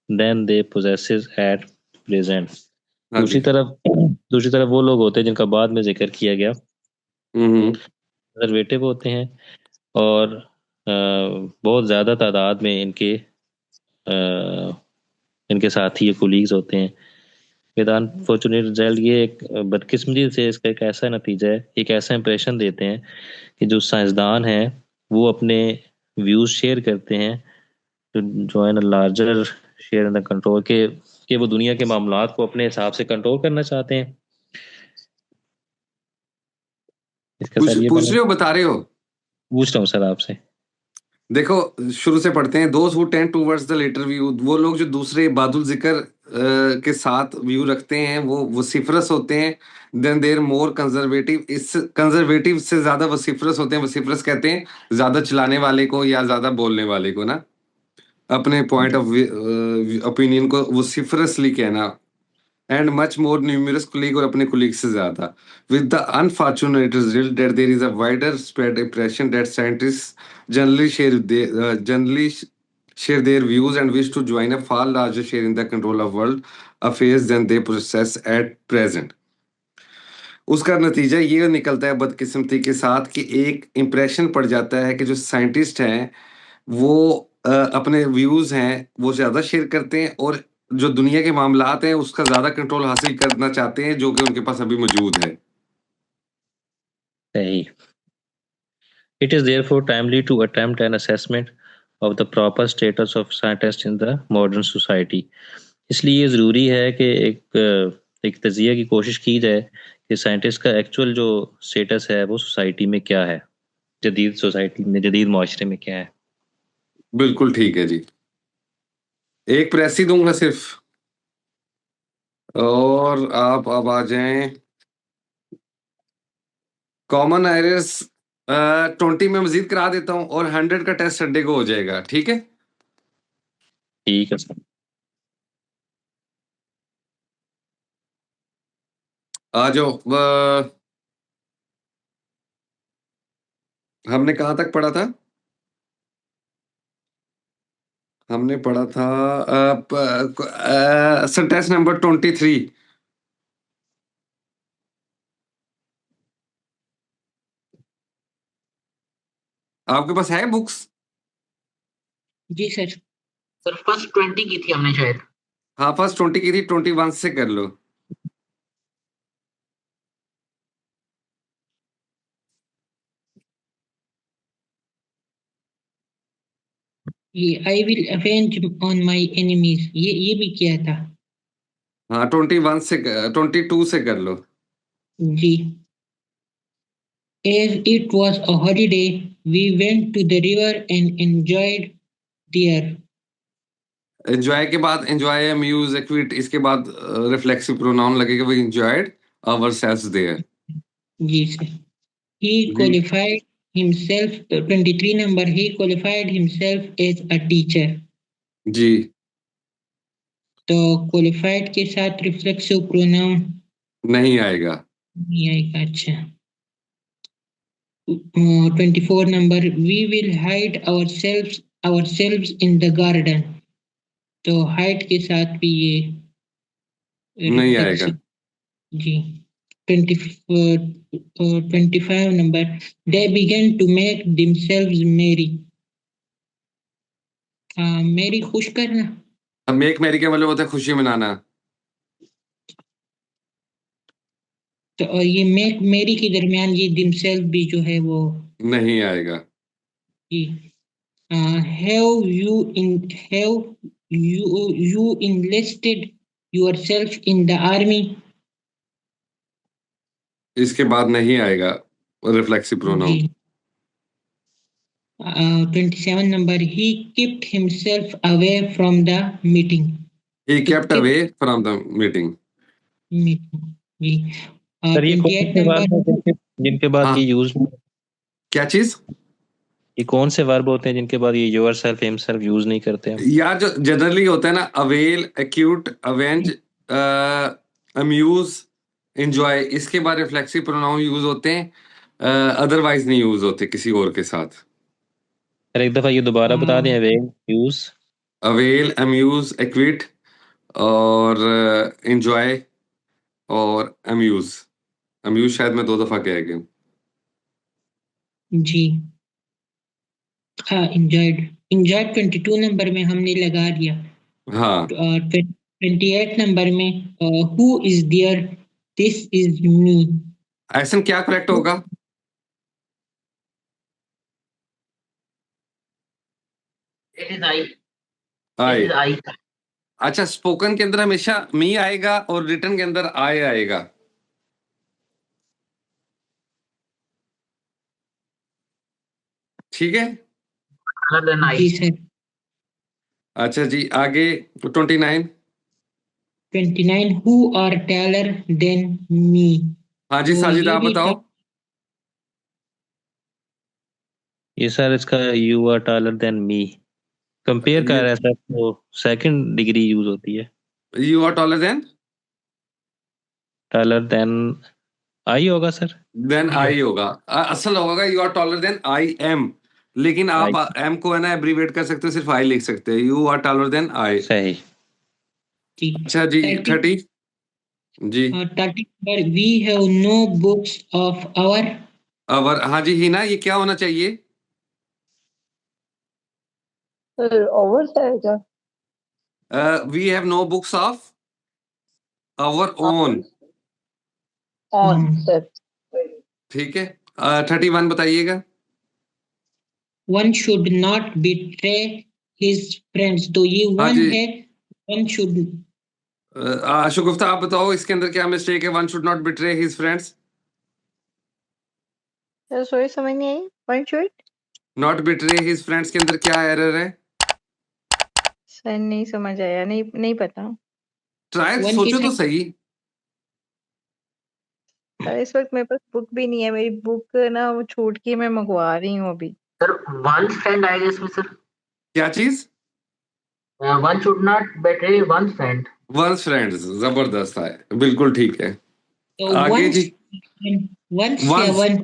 Speaker 7: than they possesses at present. दूसरी तरफ वो लोग होते हैं जिनका बाद में जिक्र किया गया, कंजर्वेटिव होते हैं और बहुत ज़्यादा तादाद में इनके साथी कोलीग्स होते हैं. विद अनफॉर्चुनेट रिजल्ट, ये एक बदकिस्मती से इसका एक ऐसा नतीजा है, एक ऐसा इंप्रेशन देते हैं कि जो साइंसदान हैं वो अपने व्यूज शेयर करते हैं to join a larger share in the control, कि वो दुनिया के मामलात को अपने हिसाब से कंट्रोल करना चाहते हैं.
Speaker 1: पूछ रहे हो, बता रहे हो?
Speaker 7: पूछ रहा हूँ सर आपसे.
Speaker 1: देखो, शुरू से पढ़ते हैं. Those who tend towards the later view, वो लोग जो दूसरे बादुल जिक्र के साथ व्यू रखते हैं वो वसीफरस होते हैं. Then they're more conservative. इस कंजर्वेटिव से ज्यादा वसीफरस होते हैं. वसीफरस कहते हैं ज्यादा चलाने वाले को या ज्यादा बोलने वाले को ना, अपने पॉइंट ऑफ ओपिनियन को वसीफरसली कहना. And much more numerous colleague और अपने colleague से ज़्यादा. With the unfortunate result that there is a wider spread impression that scientists generally share their views and wish to join a far larger share in the control of world affairs than they possess at present. उसका नतीजा ये निकलता है बदकिस्मती के साथ कि एक इम्प्रेशन पड़ जाता है कि जो साइंटिस्ट हैं वो अपने व्यूज हैं वो ज़्यादा शेयर करते हैं और जो दुनिया के मामलात हैं उसका ज़्यादा कंट्रोल हासिल करना चाहते हैं जो कि उनके पास अभी मौजूद है.
Speaker 7: सही. It is therefore timely to attempt an assessment of the proper status of scientists in the modern society. इसलिए ये ज़रूरी है कि एक तजिया की कोशिश की जाए कि साइंटिस्ट का एक्चुअल जो स्टेटस है वो सोसाइटी में क्या है, जदीद सोसाइटी में, जदीद माशरे में क्या है.
Speaker 1: बिल्कुल ठीक है जी. एक प्रेस ही दूंगा सिर्फ और आप अब आ जाएं. कॉमन एरर्स 20 में मजीद करा देता हूं और 100 का टेस्ट संडे को हो जाएगा. ठीक है?
Speaker 7: ठीक है सर.
Speaker 1: आ जाओ. हमने कहाँ तक पढ़ा था? हमने पढ़ा था सेंटेंस नंबर 23. आपके पास है बुक्स?
Speaker 4: जी सर.
Speaker 3: सर फर्स्ट 20 की थी हमने शायद.
Speaker 1: हाँ, फर्स्ट 20 की थी. 21 से कर लो.
Speaker 4: ये I will avenge on my enemies, ये भी किया था.
Speaker 1: हाँ, 21 से 22 से कर लो.
Speaker 4: जी. As it was a holiday, we went to the river and enjoyed there.
Speaker 1: Enjoy के बाद एंजॉय, अम्यूज, एक्विट, इसके बाद रिफ्लेक्सिव प्रोनाउन लगेगा, वो एंजॉयड आवरसेल्व्स देयर।
Speaker 4: जी सर। He
Speaker 1: जी
Speaker 4: qualified himself, 23 number, he qualified himself as a teacher.
Speaker 1: जी
Speaker 4: तो qualified के साथ reflexive pronoun
Speaker 1: नहीं आएगा।
Speaker 4: नहीं आएगा। अच्छा। 24 number, we will hide ourselves in the garden. तो hide के साथ भी ये
Speaker 1: नहीं आएगा।
Speaker 4: reflexive। Ji. 25 number, they began to make themselves merry. मेरी खुश करना।
Speaker 1: अब मेक मैरी का मतलब होता है खुशी मनाना।
Speaker 4: तो ये मेक मेरी के दरमियान ये दिमसेल्फ भी जो है वो
Speaker 1: नहीं आएगा।
Speaker 4: जी। have you enlisted yourself in the army?
Speaker 1: इसके बाद नहीं आएगा रिफ्लेक्सिव प्रोनाउन।
Speaker 4: जी। 27 number, he kept himself away from the meeting.
Speaker 1: He kept away from the meeting.
Speaker 4: जी।
Speaker 7: सर ये कौन
Speaker 4: 28
Speaker 7: से
Speaker 4: number,
Speaker 7: वर्ब होते हैं जिनके बाद
Speaker 1: हाँ।
Speaker 7: ये यूज,
Speaker 1: क्या चीज?
Speaker 7: ये कौन से वर्ब होते हैं जिनके बाद ये योरसेल्फ, हिमसेल्फ यूज नहीं करते हम?
Speaker 1: यार जो जनरली होता है ना, avail, acute, avenge, amuse, enjoy, इसके बाद रिफ्लेक्सिव प्रोनाउन यूज होते हैं, अदरवाइज नहीं यूज होते किसी और के साथ।
Speaker 7: सर एक दफा ये दोबारा बता दें, वे यूज।
Speaker 1: अवेल, अम्यूज, एक्विट और एंजॉय और अम्यूज। अम्यूज शायद मैं 2 दफा कह गया हूँ।
Speaker 4: जी। हाँ, enjoyed 22 नंबर में हमने लगा दिया।
Speaker 1: हाँ
Speaker 4: 28 नंबर में who is there, this is me.
Speaker 1: ऐसा क्या करेक्ट होगा?
Speaker 3: It is I.
Speaker 1: I.
Speaker 3: It is I.
Speaker 1: अच्छा, स्पोकन के अंदर हमेशा मी आएगा और रिटन के अंदर आई आएगा। ठीक है।
Speaker 3: Other than I.
Speaker 4: जी सर।
Speaker 1: अच्छा जी, आगे 29।
Speaker 4: 29 who are taller than me.
Speaker 1: हाँ जी
Speaker 4: तो
Speaker 1: साजिद
Speaker 4: ये
Speaker 1: आप
Speaker 4: भी
Speaker 1: बताओ।
Speaker 7: ये सर इसका you are taller than me compare कर रहा है सर, तो सेकंड डिग्री यूज होती है।
Speaker 1: You are taller than,
Speaker 7: taller than I होगा सर।
Speaker 1: देन आई होगा। असल होगा you are taller than I am, लेकिन आप एम को है ना एब्रीवेट कर सकते हो, सिर्फ आई लिख सकते हो। You are taller than I.
Speaker 7: सही।
Speaker 1: अच्छा जी 30 जी।
Speaker 4: 30 पर we have no books of our.
Speaker 1: हाँ जी ही ना, ये क्या होना चाहिए?
Speaker 5: ओवर है क्या?
Speaker 1: We have no books of our own.
Speaker 5: On sir.
Speaker 1: ठीक है। 31 बताइएगा।
Speaker 4: One should not betray his friends. तो ये
Speaker 1: हाँ
Speaker 4: one
Speaker 1: जी।
Speaker 4: है, one should.
Speaker 1: शुगुफ्ता आप बताओ इसके अंदर क्या मिस्टेक है? One should not betray his friends.
Speaker 8: Sorry समझ नहीं आई। One should
Speaker 1: not betray his friends के अंदर क्या एरर है?
Speaker 8: सर नहीं समझ आया, नहीं पता।
Speaker 1: ट्राई
Speaker 4: One
Speaker 1: सोचो
Speaker 4: के
Speaker 1: तो
Speaker 4: साथ-
Speaker 1: सही।
Speaker 8: सर इस वक्त मेरे पास बुक भी नहीं है, मेरी बुक ना वो छूट की, मैं मंगवा रही हूँ अभी।
Speaker 3: Sir, one friend आएगा इसमें सर।
Speaker 1: क्या चीज?
Speaker 3: One should not betray one friend.
Speaker 1: One's friends, जबरदस्त है, बिल्कुल ठीक है।
Speaker 4: तो
Speaker 1: आगे जी।
Speaker 4: once या
Speaker 1: Once.
Speaker 4: one.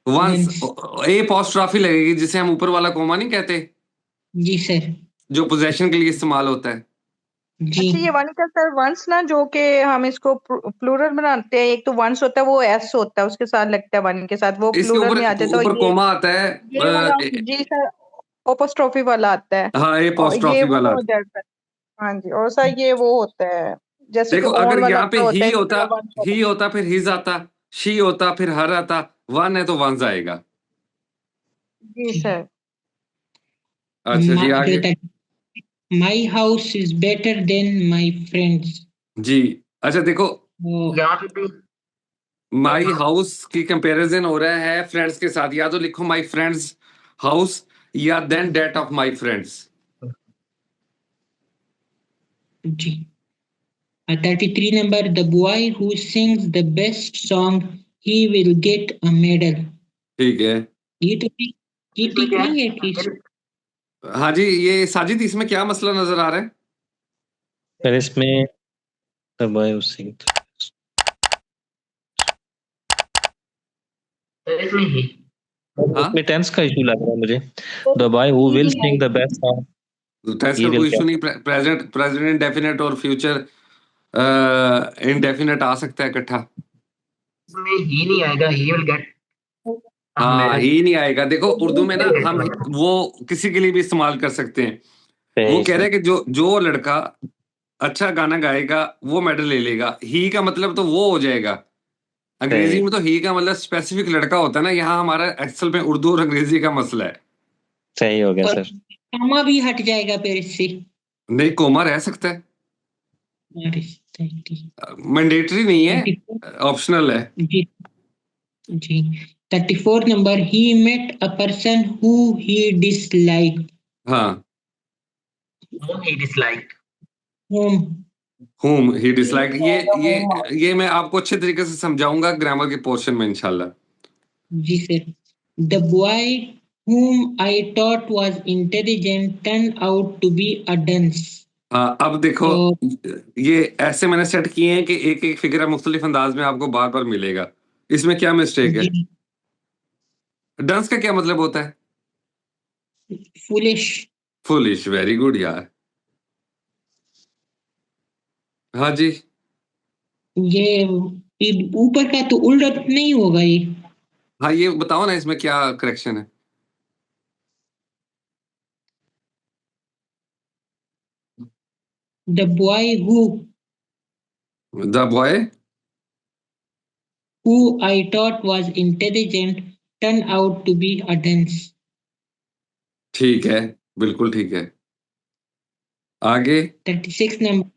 Speaker 1: One's apostrophe लगेगी, जिसे हम ऊपर वाला कोमा नहीं कहते,
Speaker 4: जी सर।
Speaker 1: जो पोजेशन के लिए इस्तेमाल होता है।
Speaker 4: जी।
Speaker 8: अच्छा ये वन का सर वंस ना, जो कि हम इसको प्लूरल बनाते हैं, एक तो वंस होता है वो एस होता है उसके साथ लगता है वन के साथ, वो
Speaker 1: इसके
Speaker 8: प्लूरल में आ जाता है।
Speaker 1: ऊपर कोमा आता है।
Speaker 8: ये वाला जी सर ओपोस्ट्रोफी वाला आता है।
Speaker 1: हाँ ए
Speaker 8: और ये
Speaker 1: पॉस्ट्रॉफी
Speaker 8: वो
Speaker 1: वाला।
Speaker 8: हो जाता है। हाँ जी, और सर ये वो होता है जैसे कि
Speaker 1: देखो
Speaker 8: ओन
Speaker 1: अगर
Speaker 8: वाला
Speaker 1: यहाँ पे
Speaker 8: होता है,
Speaker 1: ही
Speaker 8: इस
Speaker 1: होता,
Speaker 8: तरह once होता है।
Speaker 1: ही होता फिर हिज आता, शी होता फिर हर आता, वन है तो वंस आएगा।
Speaker 8: जी सर।
Speaker 1: अच्छा जी आगे।
Speaker 4: My house is better than my friends.
Speaker 1: जी अच्छा देखो,
Speaker 3: यहाँ पे भी
Speaker 1: माई हाउस की कंपैरिजन हो रहा है फ्रेंड्स के साथ। या तो लिखो माई फ्रेंड्स हाउस या than that of my friends.
Speaker 4: जी 33 number, the boy who sings the best song, he will get a medal.
Speaker 1: ठीक है।
Speaker 4: ये तो ठीक, ये ठीक नहीं है कि
Speaker 1: हाँ जी, ये साजिद इसमें क्या मसला नजर आ रहा है?
Speaker 7: सर इसमें द बॉय हू सिंग
Speaker 3: इसमें ही
Speaker 1: हाँ
Speaker 7: इसमें टेंस का इशू लग रहा है मुझे। The boy who will sing the best song
Speaker 1: tense
Speaker 7: ही
Speaker 1: का
Speaker 7: विल
Speaker 1: कोई इशू
Speaker 7: गेट।
Speaker 1: नहीं, प्रेजेंट प्रेजेंट इंडेफिनिट और फ्यूचर इंडेफिनिट आ सकता है इकट्ठा।
Speaker 3: इसमें ही नहीं आएगा, ही विल गेट
Speaker 1: हाँ,
Speaker 3: मेडल।
Speaker 1: ही नहीं आएगा। देखो उर्दू में ना हम वो किसी के लिए भी इस्तेमाल कर सकते हैं। वो कह रहे हैं कि जो लड़का अच्छा गाना गाएगा वो मेडल ले लेगा। ही का मतलब तो वो हो जाएगा। अंग्रेजी में तो ही का मतलब स्पेसिफिक लड़का होता है ना, यहाँ हमारा एक्चुअल में उर्दू और अंग्रेजी का मसला है।
Speaker 7: सही हो गया
Speaker 4: और
Speaker 7: सर।
Speaker 4: कामा भी हट जाएगा फिर इससे।
Speaker 1: नहीं, कोमा रह सकता है,
Speaker 4: अरे, ठीक।
Speaker 1: मैंडेटरी नहीं है,
Speaker 4: 34
Speaker 1: ऑप्शनल है।
Speaker 4: जी जी 34 number, he met a person who he disliked.
Speaker 1: हाँ,
Speaker 3: whom he disliked.
Speaker 1: whom he disliked, ये मैं आपको अच्छे तरीके से समझाऊंगा ग्रामर के पोर्शन में इंशाल्लाह।
Speaker 4: जी sir, the boy whom I thought was intelligent turned out to be a dunce.
Speaker 1: हाँ, अब देखो
Speaker 4: तो
Speaker 1: ये ऐसे मैंने सेट किए हैं कि एक एक फिगर मुख्तलिफ अंदाज में आपको बार बार मिलेगा। इसमें क्या मिस्टेक है?
Speaker 4: जी
Speaker 1: डंस का क्या मतलब होता है?
Speaker 4: foolish.
Speaker 1: फुलिश, वेरी गुड यार। हाँ जी,
Speaker 4: ये ऊपर का तो उल्टा नहीं होगा ये।
Speaker 1: हाँ ये बताओ ना इसमें क्या करेक्शन है?
Speaker 4: The boy
Speaker 1: the boy
Speaker 4: who I thought was intelligent turned out to be a dunce.
Speaker 1: ठीक है, बिल्कुल ठीक है। आगे
Speaker 4: 36 number,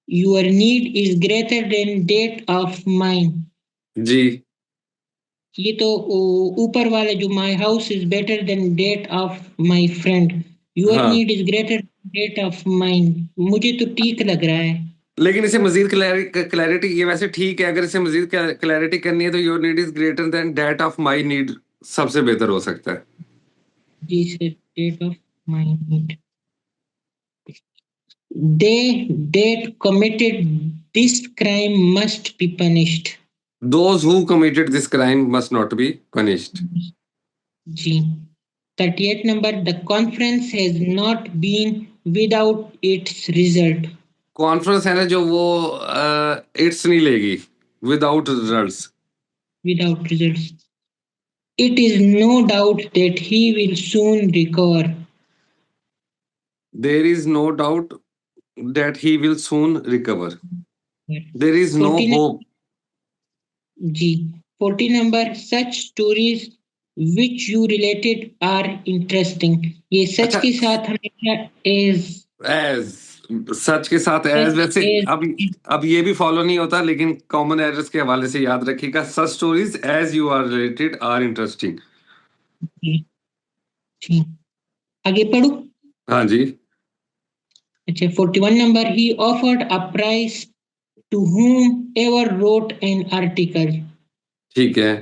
Speaker 4: your need is greater than that of mine.
Speaker 1: जी,
Speaker 4: ये तो ऊपर वाला जो my house is better than that of my friend. Your
Speaker 1: हाँ,
Speaker 4: need is greater than that of mine. मुझे तो ठीक लग रहा है।
Speaker 1: लेकिन इसे मजीद क्लैरिटी, ये वैसे ठीक है, अगर इसे मजीद क्लैरिटी करनी है तो your need is greater than that of my need सबसे बेहतर हो सकता है।
Speaker 4: जी sir, that of my need. They that committed this crime must be punished.
Speaker 1: Those who committed this crime must not be punished.
Speaker 4: जी 38 number, the conference has not been without its result.
Speaker 1: Conference है ना जो वो it's नहीं लेगी, without results.
Speaker 4: Without results. It is no doubt that he will soon recover.
Speaker 1: There is no doubt that he will soon recover. There is no
Speaker 4: 40
Speaker 1: hope.
Speaker 4: जी 40 number, such stories which you related are interesting. ये सच
Speaker 1: अच्छा,
Speaker 4: के साथ हमेशा is
Speaker 1: as such के साथ as,
Speaker 4: such
Speaker 1: वैसे
Speaker 4: as
Speaker 1: अब ये भी फॉलो नहीं होता, लेकिन कॉमन एरर्स के हवाले से याद रखिएगा, such stories as you are related are interesting.
Speaker 4: जी आगे पढ़ू।
Speaker 1: हाँ जी,
Speaker 4: अच्छा 41 number, he offered a prize to whomever wrote an article.
Speaker 1: ठीक है।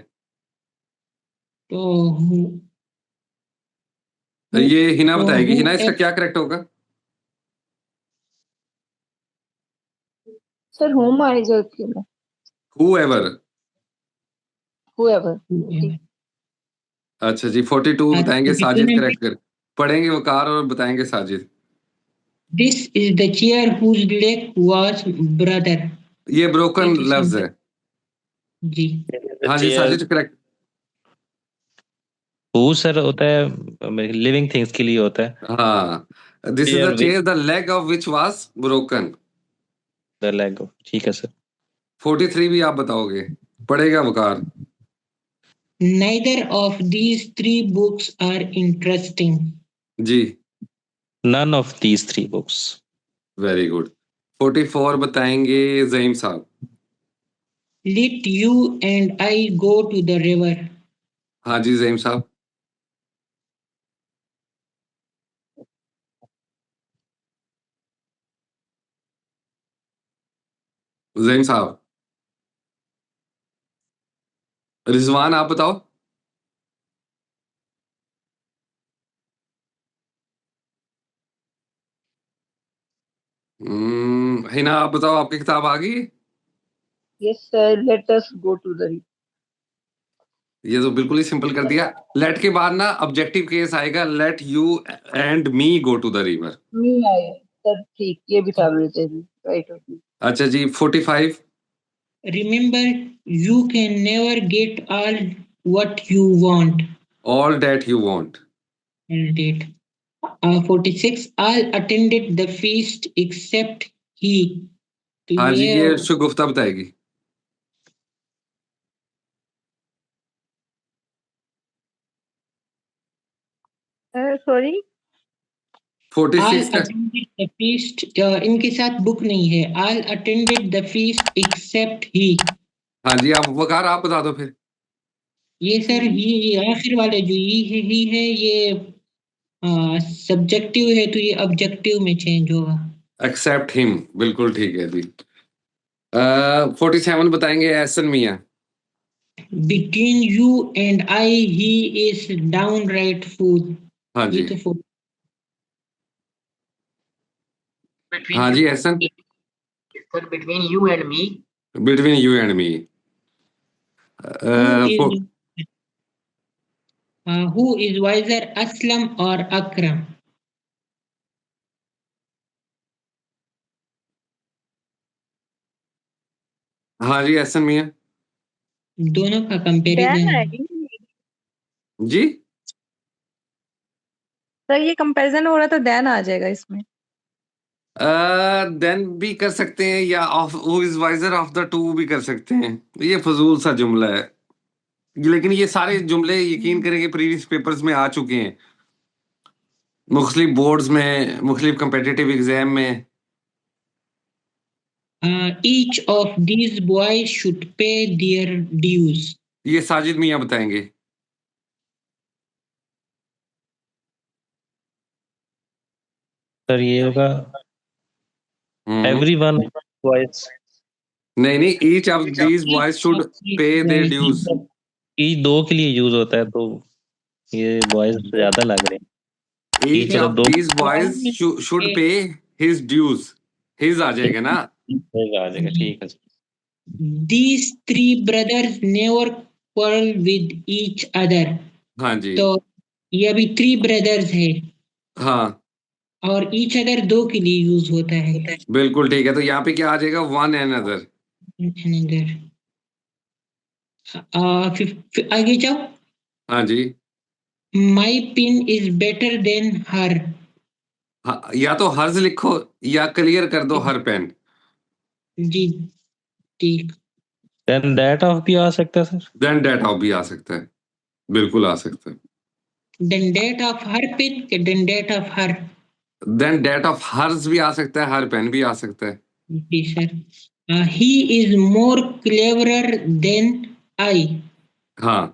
Speaker 4: तो
Speaker 1: ये हिना बताएगी। हिना, इसका
Speaker 4: whoever
Speaker 1: क्या करेक्ट होगा?
Speaker 5: सर होम आई जाती है
Speaker 1: whoever।
Speaker 5: whoever।
Speaker 1: अच्छा जी, 42 बताएंगे
Speaker 4: 42
Speaker 1: साजिद
Speaker 4: number,
Speaker 1: करेक्ट कर, पढ़ेंगे वकार और बताएंगे Sajid.
Speaker 4: this is the chair whose leg was brother.
Speaker 1: ये ब्रोकन
Speaker 4: ये तो
Speaker 1: लफ्ज
Speaker 4: समझ
Speaker 1: है।
Speaker 4: जी
Speaker 1: हाँ जी साजिद करेक्ट।
Speaker 7: हु सर होता है लिविंग थिंग्स के लिए होता है।
Speaker 1: हाँ, this is
Speaker 7: chair
Speaker 1: the
Speaker 7: which
Speaker 1: chair the leg of which was broken.
Speaker 7: The leg. ठीक है सर।
Speaker 1: 43 भी आप बताओगे, पढ़ेगा Waqar.
Speaker 4: neither of these three books are interesting.
Speaker 1: जी,
Speaker 7: none of these three books.
Speaker 1: Very good. 44 बताएंगे जहीम साहब।
Speaker 4: let you and I go to the river.
Speaker 1: हाँ जी जहीम साहब। जहीम साहब। रिजवान आप बताओ। हिना आप बताओ, आपकी किताब आ गई?
Speaker 5: Yes, sir. Let us go to the
Speaker 1: ये तो बिल्कुल ही सिंपल कर दिया। लेट के बाद ना ऑब्जेक्टिव केस आएगा, let you and me go to the river.
Speaker 5: me आए सर, ठीक, ये भी था मेरे थे, राइट ओके।
Speaker 1: अच्छा जी, 45।
Speaker 4: Remember, you can never get all what you want.
Speaker 1: All that you want.
Speaker 4: And it. 46. All attended the feast except he. तो
Speaker 1: हाँ जी, ये
Speaker 4: ये
Speaker 1: शगुफ्ता बताएगी।
Speaker 8: सॉरी,
Speaker 4: all
Speaker 1: 46 का
Speaker 4: attended the feast. इनके साथ बुक नहीं है। All attended the feast except he.
Speaker 1: हाँ जी, आप वकार आप बता दो फिर।
Speaker 4: ये सर ये आखिर वाले जो ही है ये सब्जेक्टिव है, तो ये ऑब्जेक्टिव में चेंज होगा।
Speaker 1: एक्सेप्ट हिम, बिल्कुल ठीक है जी। 47 बताएंगे एहसन मियां।
Speaker 4: Between you and I, he is downright fool.
Speaker 1: हाँ जी।
Speaker 4: ये तो fool.
Speaker 1: हाँ जी Ehsan.
Speaker 3: Sir between you and me,
Speaker 1: between you and me.
Speaker 4: Who is wiser, Aslam or Akram?
Speaker 1: हाँ जी एहसन मियां।
Speaker 4: दोनों का
Speaker 8: डैन
Speaker 4: कंपैरिजन है।
Speaker 8: आएगी
Speaker 1: जी
Speaker 8: सर, ये कंपैरिजन हो रहा तो डैन आ जाएगा इसमें।
Speaker 1: देन भी कर सकते हैं, या of who is wiser of the two भी कर सकते हैं। ये फजूल सा जुमला है, लेकिन ये सारे जुमले यकीन करेंगे प्रीवियस पेपर्स में आ चुके हैं, मुख्तलिफ बोर्ड्स में, मुख्तलिफ कंपेटिटिव एग्जाम में।
Speaker 4: Each of these boys should pay their dues.
Speaker 1: ये साजिद मियां बताएंगे।
Speaker 7: सर ये होगा एवरीवन बॉयज।
Speaker 1: नहीं नहीं, each of these boys should pay their dues.
Speaker 7: ई दो के लिए यूज होता है, तो ये बॉयज ज्यादा लग रहे हैं।
Speaker 1: ईच
Speaker 7: अगर
Speaker 1: ऑफ
Speaker 7: दो
Speaker 1: these boys should pay his dues. His आ जाएगा ना।
Speaker 7: आ जाएगा, ठीक है।
Speaker 4: These three brothers never quarrel with each other.
Speaker 1: हाँ जी।
Speaker 4: तो ये अभी 3 brothers है,
Speaker 1: हाँ
Speaker 4: और each other 2 के लिए यूज होता है।
Speaker 1: बिल्कुल ठीक है, तो यहाँ पे क्या आ जाएगा, वन एंड अदर।
Speaker 4: Another. आगे जाओ।
Speaker 1: हाँ जी।
Speaker 4: My pen is better than her.
Speaker 1: हाँ, या तो हर्ज लिखो या क्लियर कर दो हर पेन।
Speaker 4: जी ठीक।
Speaker 7: देन दैट ऑफ भी आ सकता है सर।
Speaker 1: देन डेट ऑफ भी आ सकता है, बिल्कुल आ सकता है।
Speaker 4: Then that of her pen, then that of her.
Speaker 1: Than that of hers भी आ सकता है, हर पेन भी आ सकता है।
Speaker 4: जी sir. He is more cleverer than I.
Speaker 1: हाँ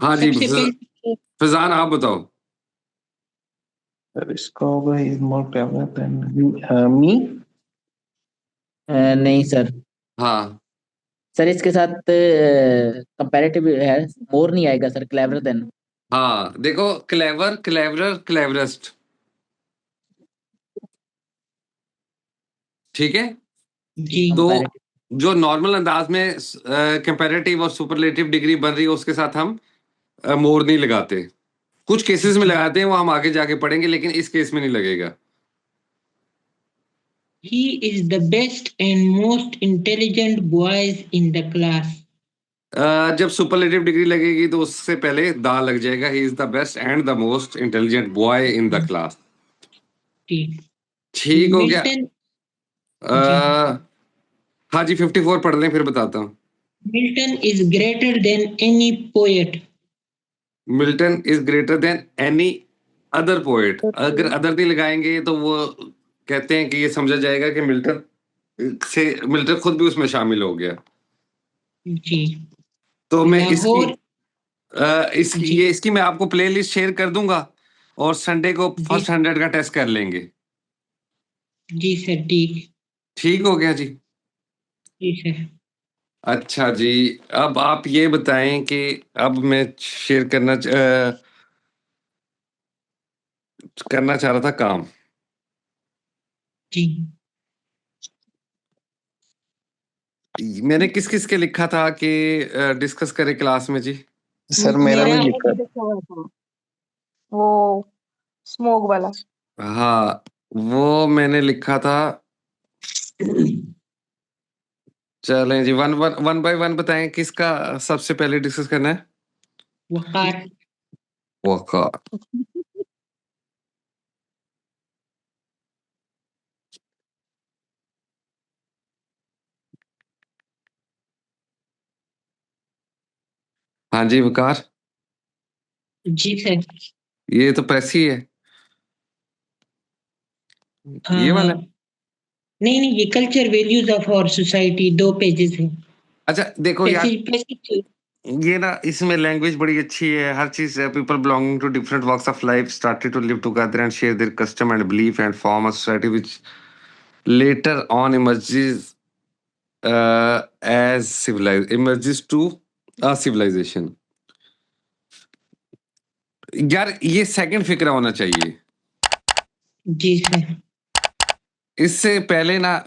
Speaker 1: हाँ जी,
Speaker 4: सबसे पहले
Speaker 1: फजान आप बताओ।
Speaker 6: सर इसका होगा he is more clever than me.
Speaker 3: नहीं सर,
Speaker 1: हाँ
Speaker 3: सर इसके साथ कंपैरेटिव है, मोर नहीं आएगा सर, क्लेवर देन।
Speaker 1: हाँ, देखो क्लेवर, क्लेवरर, क्लेवरेस्ट, ठीक है।
Speaker 4: जी
Speaker 1: तो जो नॉर्मल अंदाज में कंपैरेटिव और सुपरलेटिव डिग्री बन रही है उसके साथ हम मोर नहीं लगाते। कुछ केसेस में लगाते हैं, वो हम आगे जाके पढ़ेंगे, लेकिन इस केस में नहीं लगेगा।
Speaker 4: he is the best and most intelligent boys in the class.
Speaker 1: जब सुपरलेटिव डिग्री लगेगी तो उससे पहले दा लग जाएगा, he is the best and the most intelligent boy in the class.
Speaker 4: ठीक।
Speaker 1: ठीक हो गया।
Speaker 4: Milton,
Speaker 1: हाँ जी, 54 पढ़ लें फिर बताता हूँ।
Speaker 4: Milton is greater than any poet.
Speaker 1: Milton is greater than any other poet. अगर अदर नहीं लगाएंगे तो वो कहते हैं कि ये समझा जाएगा कि मिल्टन खुद भी उसमें शामिल हो गया।
Speaker 4: जी।
Speaker 1: तो मैं
Speaker 4: लाहौर,
Speaker 1: इसकी मैं आपको प्लेलिस्ट शेयर कर दूंगा, और संडे को फर्स्ट 100 का टेस्ट कर लेंगे।
Speaker 4: जी सर ठीक।
Speaker 1: ठीक हो गया जी।
Speaker 4: जी सर।
Speaker 1: अच्छा जी, अब आप ये बताएं कि अब मैं शेयर करना चाह रहा था काम।
Speaker 4: जी
Speaker 1: मैंने किस किस के लिखा था कि डिस्कस करें क्लास में जी?
Speaker 6: सर मेरा भी
Speaker 4: मेरा
Speaker 6: लिखा
Speaker 8: वो स्मोक वाला।
Speaker 1: हाँ, वो मैंने लिखा था। चलें जी, वन बाय वन बताएं किसका सबसे पहले डिस्कस करना है।
Speaker 4: वकार।
Speaker 1: वकार। हाँ जी वकार,
Speaker 4: जी सर।
Speaker 1: ये तो प्रेस ही है,
Speaker 4: हाँ
Speaker 1: ये
Speaker 4: हाँ,
Speaker 1: वाला।
Speaker 4: नहीं नहीं, ये culture values of our society 2 pages है।
Speaker 1: अच्छा देखो यार,
Speaker 4: पैसे
Speaker 1: ये ना इसमें लैंग्वेज बड़ी अच्छी है, हर चीज है। People belonging to different walks of life started to live together and share their custom and belief and form a society which later on emerges to a civilization। यार ये सेकंड फिक्रा होना चाहिए।
Speaker 4: जी सर।
Speaker 1: इससे पहले ना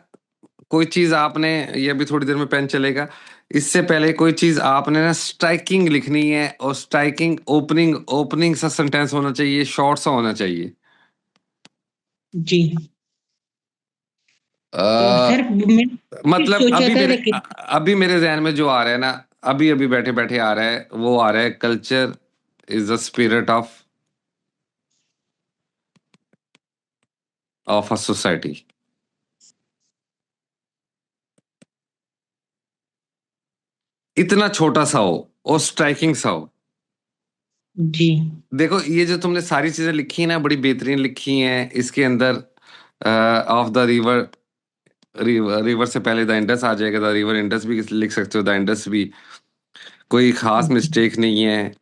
Speaker 1: कोई चीज आपने, ये अभी थोड़ी देर में पेन चलेगा, इससे पहले कोई चीज आपने ना स्ट्राइकिंग लिखनी है, और स्ट्राइकिंग ओपनिंग ओपनिंग सा सेंटेंस होना चाहिए, शॉर्ट सा होना चाहिए।
Speaker 4: जी सर, मैंने
Speaker 1: मतलब
Speaker 4: सोचा था लेकिन
Speaker 1: अभी मेरे जहन में जो आ रहा है ना, अभी अभी बैठे बैठे आ रहा है, वो आ रहा है culture is the spirit of a society. इतना छोटा सा हो और स्ट्राइकिंग सा हो।
Speaker 4: जी
Speaker 1: देखो ये जो तुमने सारी चीजें लिखी है ना, बड़ी बेहतरीन लिखी हैं। इसके अंदर ऑफ द रिवर, रिवर से पहले द इंडस आ जाएगा, द रिवर इंडस भी लिख सकते हो, द इंडस भी कोई खास मिस्टेक नहीं है,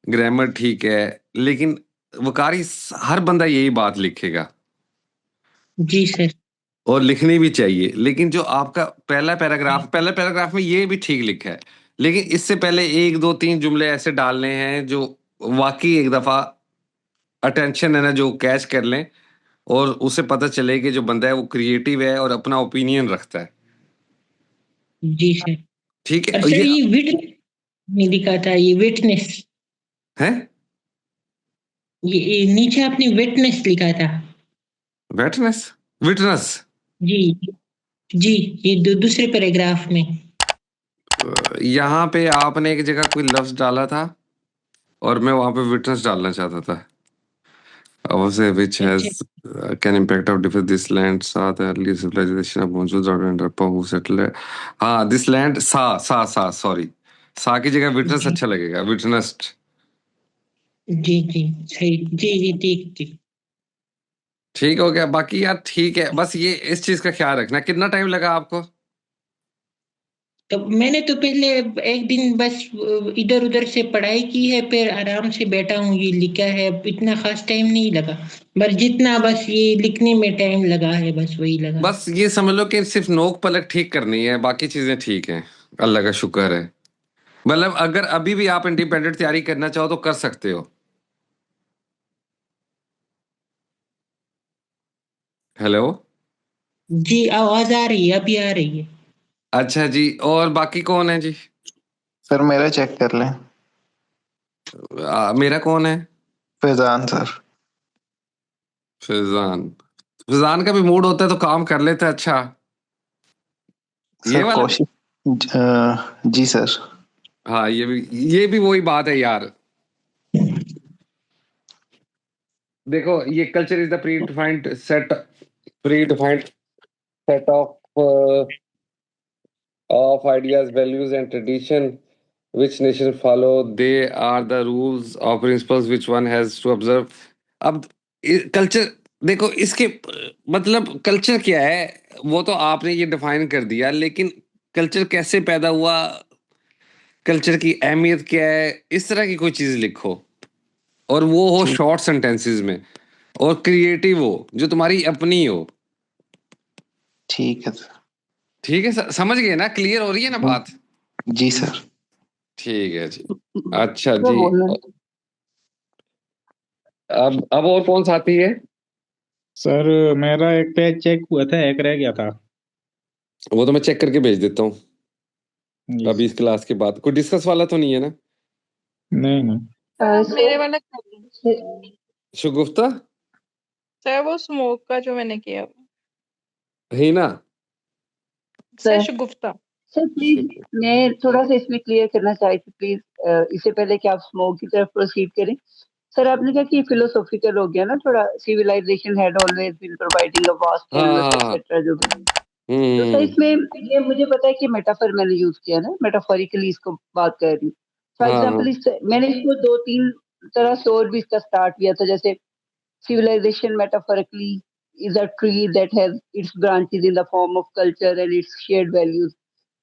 Speaker 1: ग्रामर ठीक है। लेकिन वकारी हर बंदा यही बात लिखेगा,
Speaker 4: जी सर।
Speaker 1: और लिखनी भी चाहिए। लेकिन जो आपका पहला पैराग्राफ में ये भी ठीक लिखा है, लेकिन इससे पहले एक दो तीन जुमले ऐसे डालने हैं जो वाकई एक दफा अटेंशन है ना, जो कैच कर लें, और उसे पता चले कि जो बंदा है वो क्रिएटिव है और अपना ओपिनियन रखता है।
Speaker 4: जी सर।
Speaker 1: ठीक है,
Speaker 4: और
Speaker 1: और
Speaker 4: सर
Speaker 1: ये
Speaker 4: ये विट नहीं लिखा था, ये विटनेस।
Speaker 1: है
Speaker 4: ये नीचे आपने विटनेस लिखा था।
Speaker 1: वेटनेस, विटनेस।
Speaker 4: जी जी, ये दूसरे पैराग्राफ में।
Speaker 1: यहाँ पे आपने एक जगह कोई लफ्ज डाला था, और मैं वहां पे विटनेस डालना चाहता था। Obviously, which
Speaker 4: अच्छा
Speaker 1: has can impact of different this land saw the early civilization of Mongols and Harappa who settled it। हाँ, this land सा सॉरी, सा की जगह विटनेस
Speaker 4: जी
Speaker 1: अच्छा लगेगा, विटनेस्ड।
Speaker 4: जी जी, सही। जी जी, ठीक ठीक।
Speaker 1: ठीक हो गया, बाकी यार ठीक है, बस ये इस चीज का ख्याल रखना। कितना टाइम लगा आपको?
Speaker 4: तो मैंने तो पहले एक दिन बस इधर उधर से पढ़ाई की है, फिर आराम से बैठा हूँ, ये लिखा है। इतना खास टाइम नहीं लगा, बस जितना बस ये लिखने में टाइम लगा है, बस वही लगा।
Speaker 1: बस ये समझ लो कि सिर्फ नोक पलक ठीक करनी है, बाकी चीजें ठीक हैं, अल्लाह का शुक्र है। मतलब अगर अभी भी आप इंडिपेंडेंट तैयारी करना चाहो तो कर सकते हो। हेलो।
Speaker 4: जी आवाज आ रही है, अभी आ रही है।
Speaker 1: अच्छा जी, और बाकी कौन है जी?
Speaker 6: सर मेरा चेक कर लें।
Speaker 1: मेरा कौन है?
Speaker 6: फैजान सर।
Speaker 1: फिजान। फिजान का भी मूड होता है तो काम कर लेता है। अच्छा, ये
Speaker 6: सर
Speaker 1: वाला।
Speaker 6: कोशिश जी सर।
Speaker 1: हाँ, ये भी वही बात है यार। देखो, ये culture is the pre defined set of ideas, values, and tradition which nation follow. They are the rules or principles which one has to observe। अब कल्चर, देखो इसके मतलब कल्चर क्या है वो तो आपने ये डिफाइन कर दिया, लेकिन कल्चर कैसे पैदा हुआ, कल्चर की अहमियत क्या है, इस तरह की कोई चीज लिखो, और वो हो
Speaker 6: ठीक
Speaker 1: शॉर्ट सेंटेंसेस में, और क्रिएटिव हो, जो तुम्हारी अपनी हो।
Speaker 6: ठीक है सर।
Speaker 1: ठीक है सर, समझ गए ना? क्लियर हो रही है ना बात?
Speaker 6: जी सर।
Speaker 1: ठीक है जी। अच्छा
Speaker 5: सर
Speaker 1: जी,
Speaker 5: बोलना
Speaker 1: अब और कौन सा आती है?
Speaker 2: सर मेरा एक पेज चेक हुआ था, एक रह गया था।
Speaker 1: वो तो मैं चेक करके भेज देता हूँ
Speaker 2: जी
Speaker 1: अभी इस क्लास के बाद। कोई डिस्कस वाला तो नहीं है ना?
Speaker 2: नहीं नहीं।
Speaker 8: मेरे
Speaker 5: सर
Speaker 8: वाला
Speaker 1: शगुफ्ता
Speaker 8: सर वो स्मोक का जो मैंने किया
Speaker 1: है ना?
Speaker 8: Sir
Speaker 5: sir
Speaker 8: Shagufta.
Speaker 5: Sir please मैं थोड़ा सा इसमें क्लियर करना चाहती थी प्लीज, इससे पहले कि आप स्मोक की तरफ प्रोसीड करें। सर आपने कहा कि फिलोसॉफिकल हो गया ना थोड़ा, civilization had always been providing a vast canvas
Speaker 1: हाँ।
Speaker 5: एक्सेट्रा जो भी। तो सर
Speaker 1: हम्म।
Speaker 5: इसमें ये मुझे पता है कि मेटाफर मैंने यूज किया ना, मेटाफोरिकली इसको बात कर रही हूँ। फॉर
Speaker 1: हाँ हाँ
Speaker 5: एग्जाम्पल मैंने इसको दो तीन तरह से और भी इसका स्टार्ट किया था, जैसे civilization metaphorically is a tree that has its branches in the form of culture and its shared values.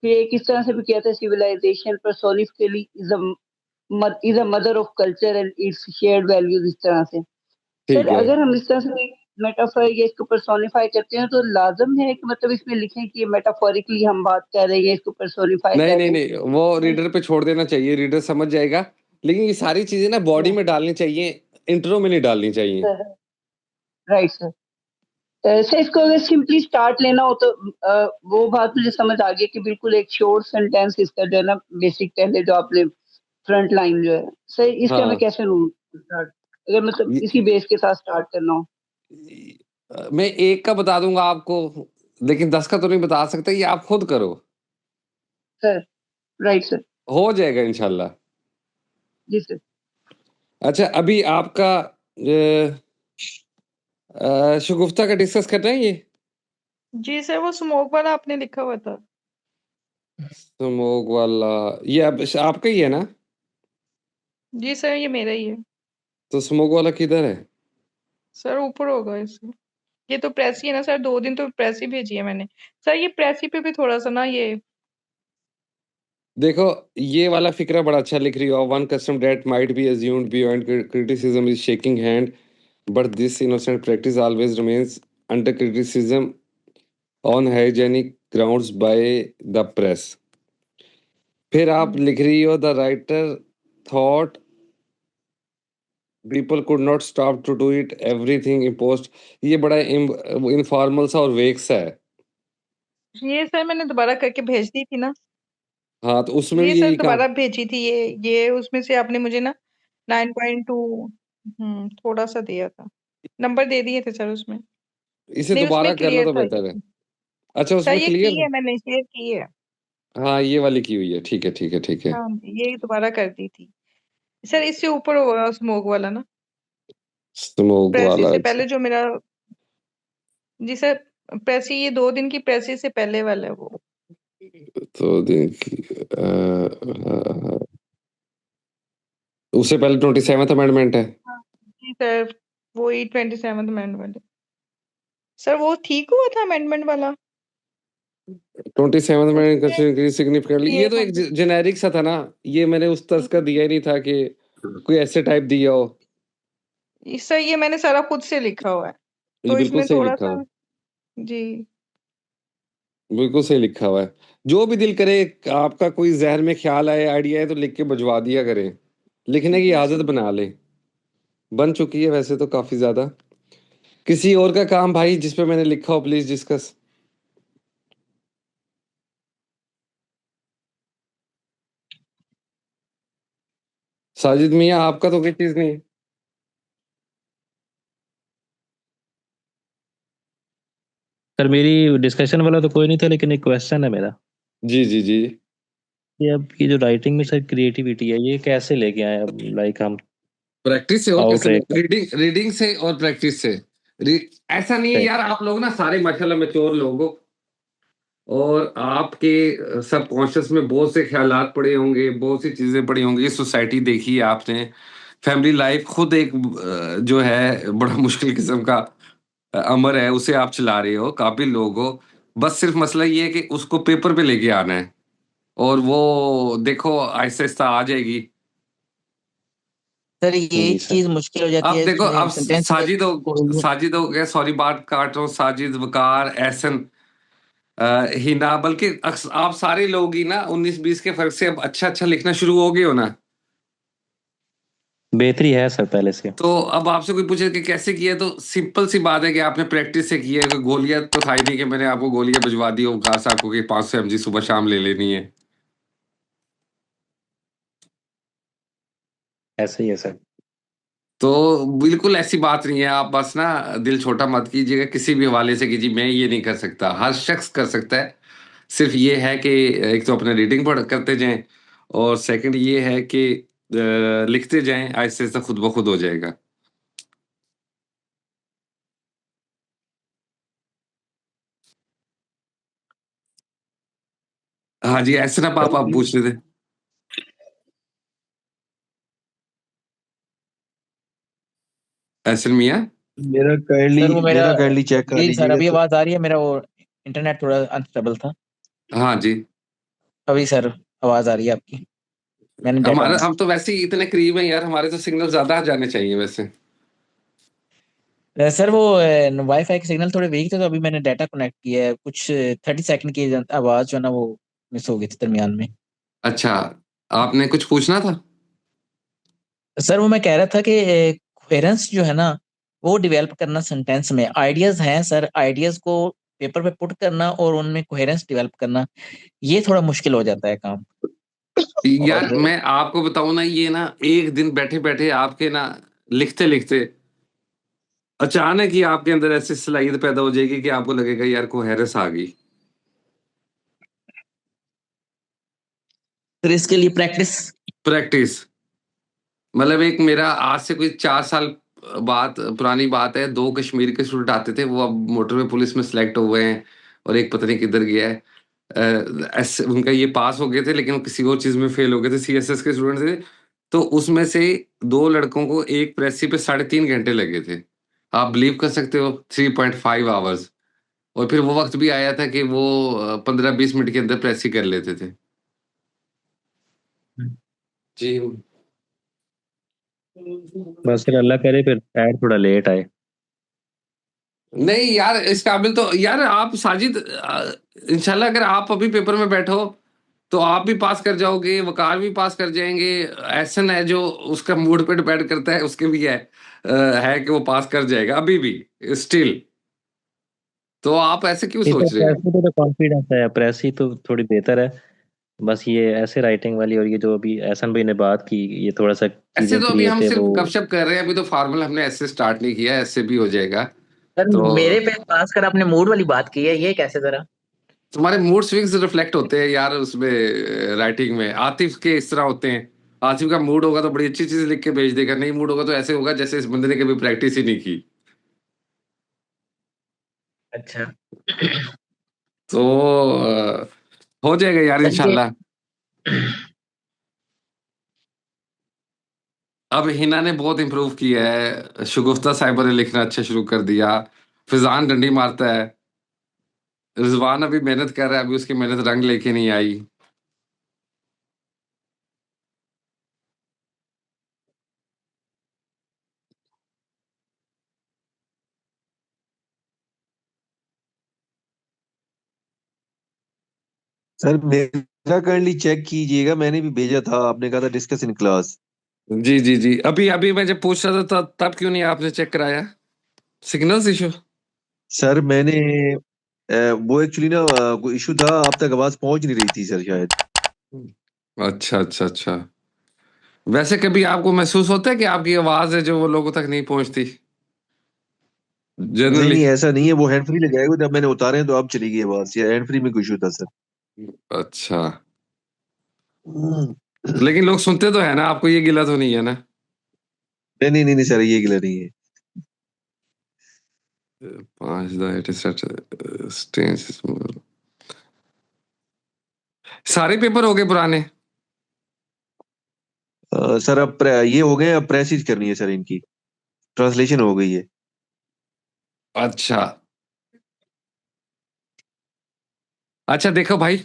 Speaker 5: फिर एक इस तरह से भी किया था, civilization personifically is a mother of culture and its shared values, इस तरह से।
Speaker 1: ठीक
Speaker 5: सर
Speaker 1: है।
Speaker 5: अगर हम इस तरह से मेटाफर या इसको पर्सोनिफाई करते हैं तो लाजम है कि मतलब इसमें लिखें कि मेटाफोरिकली हम बात कर रहे हैं, इसको पर्सोनिफाई
Speaker 1: नहीं
Speaker 5: कर
Speaker 1: नहीं
Speaker 5: रहे
Speaker 1: नहीं, वो
Speaker 5: हैं।
Speaker 1: रीडर पे छोड़ देना चाहिए, रीडर समझ जाएगा। लेकिन ये सारी चीजें ना बॉडी में डालनी चाहिए, इंट्रो में नहीं डालनी चाहिए।
Speaker 5: Sir right sir. सर इसको अगर सिंपली स्टार्ट लेना हो तो वो बात मुझे समझ आ गई कि बिल्कुल एक शॉर्ट सेंटेंस इसका जो है ना, बेसिक पहले जो आपने फ्रंट लाइन जो है, सर इसका मैं
Speaker 1: हाँ।
Speaker 5: कैसे लूँ स्टार्ट, अगर मतलब
Speaker 1: ये,
Speaker 5: इसी बेस के साथ स्टार्ट करना हो।
Speaker 1: मैं एक का बता दूंगा आपको, लेकिन 10 का तो नहीं बता सकता, ये आप खुद करो।
Speaker 5: Sir right sir.
Speaker 1: हो जाएगा इंशाल्लाह।
Speaker 5: जी सर।
Speaker 1: अच्छा, अभी आपका शगुफ्ता का डिस्कस कर रहे हैं ये?
Speaker 8: जी सर वो स्मोक वाला आपने लिखा हुआ था।
Speaker 1: स्मोक वाला ये आपका ही है ना?
Speaker 8: जी सर ये मेरा ही है।
Speaker 1: तो स्मोक वाला किधर है?
Speaker 8: सर ऊपर होगा इससे। ये तो प्रेसी है ना सर, 2 दिन तो प्रेसी भेजी है मैंने। सर ये प्रेसी पे भी थोड़ा सा ना ये
Speaker 1: देखो, ये वाला फिक्रा बड़ा अच्छा लिख रही हो। One custom that might be assumed beyond criticism is shaking hand, but this innocent practice always remains under criticism on hygienic grounds by the press. फिर आप लिख रही हो the writer thought people could not stop to do it everything imposed। ये बड़ा informal सा और वेग सा है।
Speaker 8: ये सर मैंने दोबारा करके भेज दी थी ना।
Speaker 1: हाँ, तो उसमें
Speaker 8: ये
Speaker 1: भी
Speaker 8: सर
Speaker 1: यही काम।
Speaker 8: दोबारा भेजी थी ये उसमें से आपने मुझे ना 9.2 थोड़ा सा दिया था। नंबर दे दिए थे सर उसमें।
Speaker 1: इसे
Speaker 8: नहीं
Speaker 1: दोबारा
Speaker 8: उसमें
Speaker 1: करना
Speaker 8: क्लियर
Speaker 1: तो
Speaker 8: था
Speaker 1: बेहतर है।
Speaker 8: ये।
Speaker 1: अच्छा,
Speaker 8: सर
Speaker 1: उसमें
Speaker 8: ये की
Speaker 1: क्लियर।
Speaker 8: है मैंने शेयर की है।
Speaker 1: हाँ, ये वाली की हुई है। ठीक है ठीक है ठीक है।
Speaker 8: हाँ जी ये दोबारा कर दी थी। सर इससे ऊपर होगा स्मोक वाला ना,
Speaker 1: स्मोक
Speaker 8: प्रेसी
Speaker 1: वाला।
Speaker 8: से पहले जो मेरा। जी सर प्रेसी ये 2 दिन की प्रेसी से पहले वाला है वो।
Speaker 1: तो देखिए, उससे पहले 27th अमेंडमेंट है।
Speaker 8: हाँ जी सर वही 27th अमेंडमेंट। सर वो ठीक हुआ था अमेंडमेंट वाला।
Speaker 1: 27th
Speaker 8: उसमें
Speaker 1: अमेंडमेंट सिग्निफिकेंटली, ये
Speaker 8: ये
Speaker 1: तो एक जेनेरिक सा था ना। ये मैंने उस तर्ज का दिया ही नहीं था कि कोई ऐसे टाइप दिया हो।
Speaker 8: सर ये मैंने सारा खुद से लिखा हुआ है
Speaker 1: ये
Speaker 8: तो
Speaker 1: बिल्कुल
Speaker 8: इसमें
Speaker 1: सही
Speaker 8: थोड़ा
Speaker 1: लिखा
Speaker 8: सा।
Speaker 1: हुआ है।
Speaker 8: जी
Speaker 1: बिल्कुल सही लिखा हुआ है। जो भी दिल करे, आपका कोई जहन में ख्याल आए, आइडिया है, तो लिख के भिजवा दिया करें। लिखने की
Speaker 8: जी
Speaker 1: आदत
Speaker 8: सर।
Speaker 1: बना ले। बन चुकी है वैसे तो काफी ज्यादा। किसी और का काम भाई जिस पे मैंने लिखा हो, प्लीज डिस्कस। साजिद मियाँ, आपका तो कोई चीज नहीं है?
Speaker 7: सर मेरी डिस्कशन वाला तो कोई नहीं था, लेकिन एक क्वेश्चन है मेरा
Speaker 1: जी जी जी।
Speaker 7: कि अब ये जो राइटिंग में सर क्रिएटिविटी है, ये कैसे लेके आए अब, लाइक हम
Speaker 1: प्रैक्टिस से और कैसे?
Speaker 7: आउटरेट
Speaker 1: रीडिंग रीडिंग से और प्रैक्टिस से। ऐसा नहीं है यार, आप लोग ना सारे माशाल्लाह मैच्योर लोग हो, और आपके सबकॉन्शियस में बहुत से ख्यालात पड़े होंगे, बहुत सी चीजें पड़ी होंगी। सोसाइटी देखी है आपने, फैमिली लाइफ खुद एक जो है बड़ा मुश्किल किस्म का अमर है, उसे आप चला रहे हो, काबिल लोग हो। बस सिर्फ मसला ये है कि उसको पेपर पे लेके आना है, और वो देखो आहिस्ता आहिस्ता आ जाएगी।
Speaker 10: सर ये
Speaker 7: जी
Speaker 10: एक
Speaker 7: सर।
Speaker 10: चीज मुश्किल हो जाती
Speaker 1: अब
Speaker 10: है
Speaker 1: देखो,
Speaker 10: इसमें
Speaker 1: अब
Speaker 10: सेंटेंस में।
Speaker 1: साजिद हो गया, सॉरी बात काट रहा हूँ, साजिद, वकार, एहसन, हिना, बल्कि आप सारे लोग ही ना 19-20 के फर्क से अब अच्छा लिखना शुरू हो गए हो ना।
Speaker 7: बेहतरी है सर पहले से।
Speaker 1: तो अब आपसे कोई पूछे कि कैसे किया, तो सिंपल सी बात है कि आपने प्रैक्टिस से की है। कोई गोलियां तो था ही नहीं कि मैंने आपको गोलियां भिजवा दी हो, कहा आपको कि 500 mg सुबह शाम ले लेनी है।
Speaker 7: ऐसे ही है सर।
Speaker 1: तो बिल्कुल ऐसी बात नहीं है। आप बस ना दिल छोटा मत कीजिएगा किसी भी हवाले से कि जी मैं ये नहीं कर सकता। हर शख्स कर सकता है। सिर्फ ये है कि एक तो अपने रीडिंग पढ़ करते जाएं, और सेकंड ये है कि लिखते जाएं, आहिस्ते आहिस्ते खुद ब खुद हो जाएगा। हाँ जी, ऐसे ना पापा आप पूछ रहे थे। ऐसे मियाँ,
Speaker 10: मेरा काइंडली
Speaker 11: सर वो मेरा
Speaker 10: चेक कर
Speaker 11: जी सर,
Speaker 10: लीजिएगा
Speaker 11: अभी
Speaker 10: तो।
Speaker 11: आवाज आ रही है? मेरा वो इंटरनेट थोड़ा अनस्टेबल था।
Speaker 1: हाँ जी।
Speaker 11: अभी सर आवाज आ रही है आपकी। मैंने डेटा
Speaker 1: हमारा
Speaker 11: ऑन
Speaker 1: हम तो वैसे ही इतने करीब हैं यार, हमारे तो सिग्नल ज्यादा जाने चाहिए वैसे।
Speaker 11: सर वो वाईफाई के सिग्नल थोड़े वीक थे, तो अभी मैंने डाटा कनेक्ट किया है। कुछ 30 सेकंड की आवाज जो है ना वो मिस हो गई थी दरमियान में।
Speaker 1: अच्छा, आपने कुछ पूछना था?
Speaker 11: सर वो मैं कह रहा था कि कोहेरेंस जो है ना वो डेवलप करना सेंटेंस में, आइडियाज हैं सर, आइडियाज को पेपर पे पुट करना और उनमें कोहेरेंस डेवलप करना, ये थोड़ा मुश्किल हो जाता है काम।
Speaker 1: यार
Speaker 11: और
Speaker 1: मैं आपको बताऊं ना, ये ना एक दिन बैठे बैठे आपके ना लिखते लिखते अचानक ही आपके अंदर ऐसी सलाहियत पैदा हो जाएगी कि आपको लगेगा यार कोहेरेंस आ गई।
Speaker 11: फिर इसके लिए प्रैक्टिस।
Speaker 1: प्रैक्टिस मतलब एक मेरा आज से कोई 4 साल बात पुरानी बात है। 2 कश्मीर के स्टूडेंट आते थे, वो अब मोटरवे पुलिस में सिलेक्ट हुए हैं, और एक पता नहीं किधर गया है। उनका ये पास हो गए थे, लेकिन वो किसी और चीज में फेल हो गए थे। सीएसएस के स्टूडेंट थे। तो उसमें से 2 लड़कों को एक प्रेसी पे 3.5 घंटे लगे थे। आप बिलीव कर सकते हो, 3.5 आवर्स। और फिर वो वक्त भी आया था कि वो 15-20 मिनट के अंदर प्रेसी कर लेते थे। जी।
Speaker 7: बस फिर अल्लाह करे फिर ऐड थोड़ा लेट आए।
Speaker 1: नहीं यार, इस काबिल तो यार आप साजिद, इंशाल्लाह अगर आप अभी पेपर में बैठो तो आप भी पास कर जाओगे, वकार भी पास कर जाएंगे। एहसन है जो उसका मूड पे डिपेंड करता है, उसके भी है कि वो पास कर जाएगा अभी भी स्टिल। तो आप ऐसे क्यों
Speaker 7: इस
Speaker 1: सोच रहे हैं?
Speaker 7: प्रेसी पे तो कॉन्फिडेंस है, प्रेसी तो थोड़ी बेहतर है। बस ये ऐसे राइटिंग वाली और ये जो अभी एहसन भाई ने बात की, ये थोड़ा सा
Speaker 1: ऐसे
Speaker 7: चीजें
Speaker 1: तो अभी हम
Speaker 7: क्रिएट है
Speaker 1: सिर्फ
Speaker 7: वो।
Speaker 1: गपशप कर रहे हैं, अभी तो फॉर्मल हमने ऐसे स्टार्ट नहीं किया, ऐसे भी हो जाएगा।
Speaker 11: सर
Speaker 1: तो
Speaker 11: मेरे पे पास कर आपने मूड वाली बात की है, ये कैसे जरा?
Speaker 1: तुम्हारे मूड स्विंग्स रिफ्लेक्ट होते हैं यार उसमें, राइटिंग में। आतिफ के इस तरह होते हैं। आतिफ का मूड होगा तो बड़ी अच्छी चीज लिख के भेज देगा, नहीं मूड होगा तो ऐसे होगा जैसे इस बंदे ने कभी प्रैक्टिस ही नहीं की।
Speaker 11: अच्छा।
Speaker 1: तो हो जाएगा यार
Speaker 11: चलिए।
Speaker 1: इंशाल्लाह। अब हिना ने बहुत इम्प्रूव किया है, शगुफ्ता साहिबा ने लिखना अच्छा शुरू कर दिया, फिजान डंडी मारता है, रिजवान अभी मेहनत कर रहा है, अभी उसकी मेहनत रंग लेके नहीं आई।
Speaker 10: सर मेरा काइंडली चेक कीजिएगा, मैंने भी भेजा था, आपने कहा था डिस्कस इन क्लास।
Speaker 1: जी जी जी, अभी अभी मैं जब पूछ रहा था तब क्यों नहीं आपने चेक कराया? Signals issue?
Speaker 10: सर मैंने वो एक्चुअली ना कोई इशू था, आप तक आवाज पहुंच नहीं रही थी सर शायद।
Speaker 1: अच्छा अच्छा अच्छा। वैसे कभी आपको महसूस होता है कि आपकी आवाज है जो वो लोगों तक नहीं पहुंचती
Speaker 10: नहीं
Speaker 1: जनरली?
Speaker 10: नहीं ऐसा नहीं है, वो हैंड फ्री लगाया हुआ, जब मैंने उतारे हैं तो अब चली गई आवाज, या हैंड फ्री में कोई इशू था सर।
Speaker 1: अच्छा, लेकिन लोग सुनते तो है ना, आपको ये गिला तो नहीं है ना?
Speaker 10: नहीं नहीं नहीं नहीं सर, ये गिला नहीं है।
Speaker 1: 5 सारे पेपर हो गए पुराने?
Speaker 10: सर अब ये हो गए, अब प्रेस करनी है सर, इनकी ट्रांसलेशन हो गई है।
Speaker 1: अच्छा अच्छा, देखो भाई,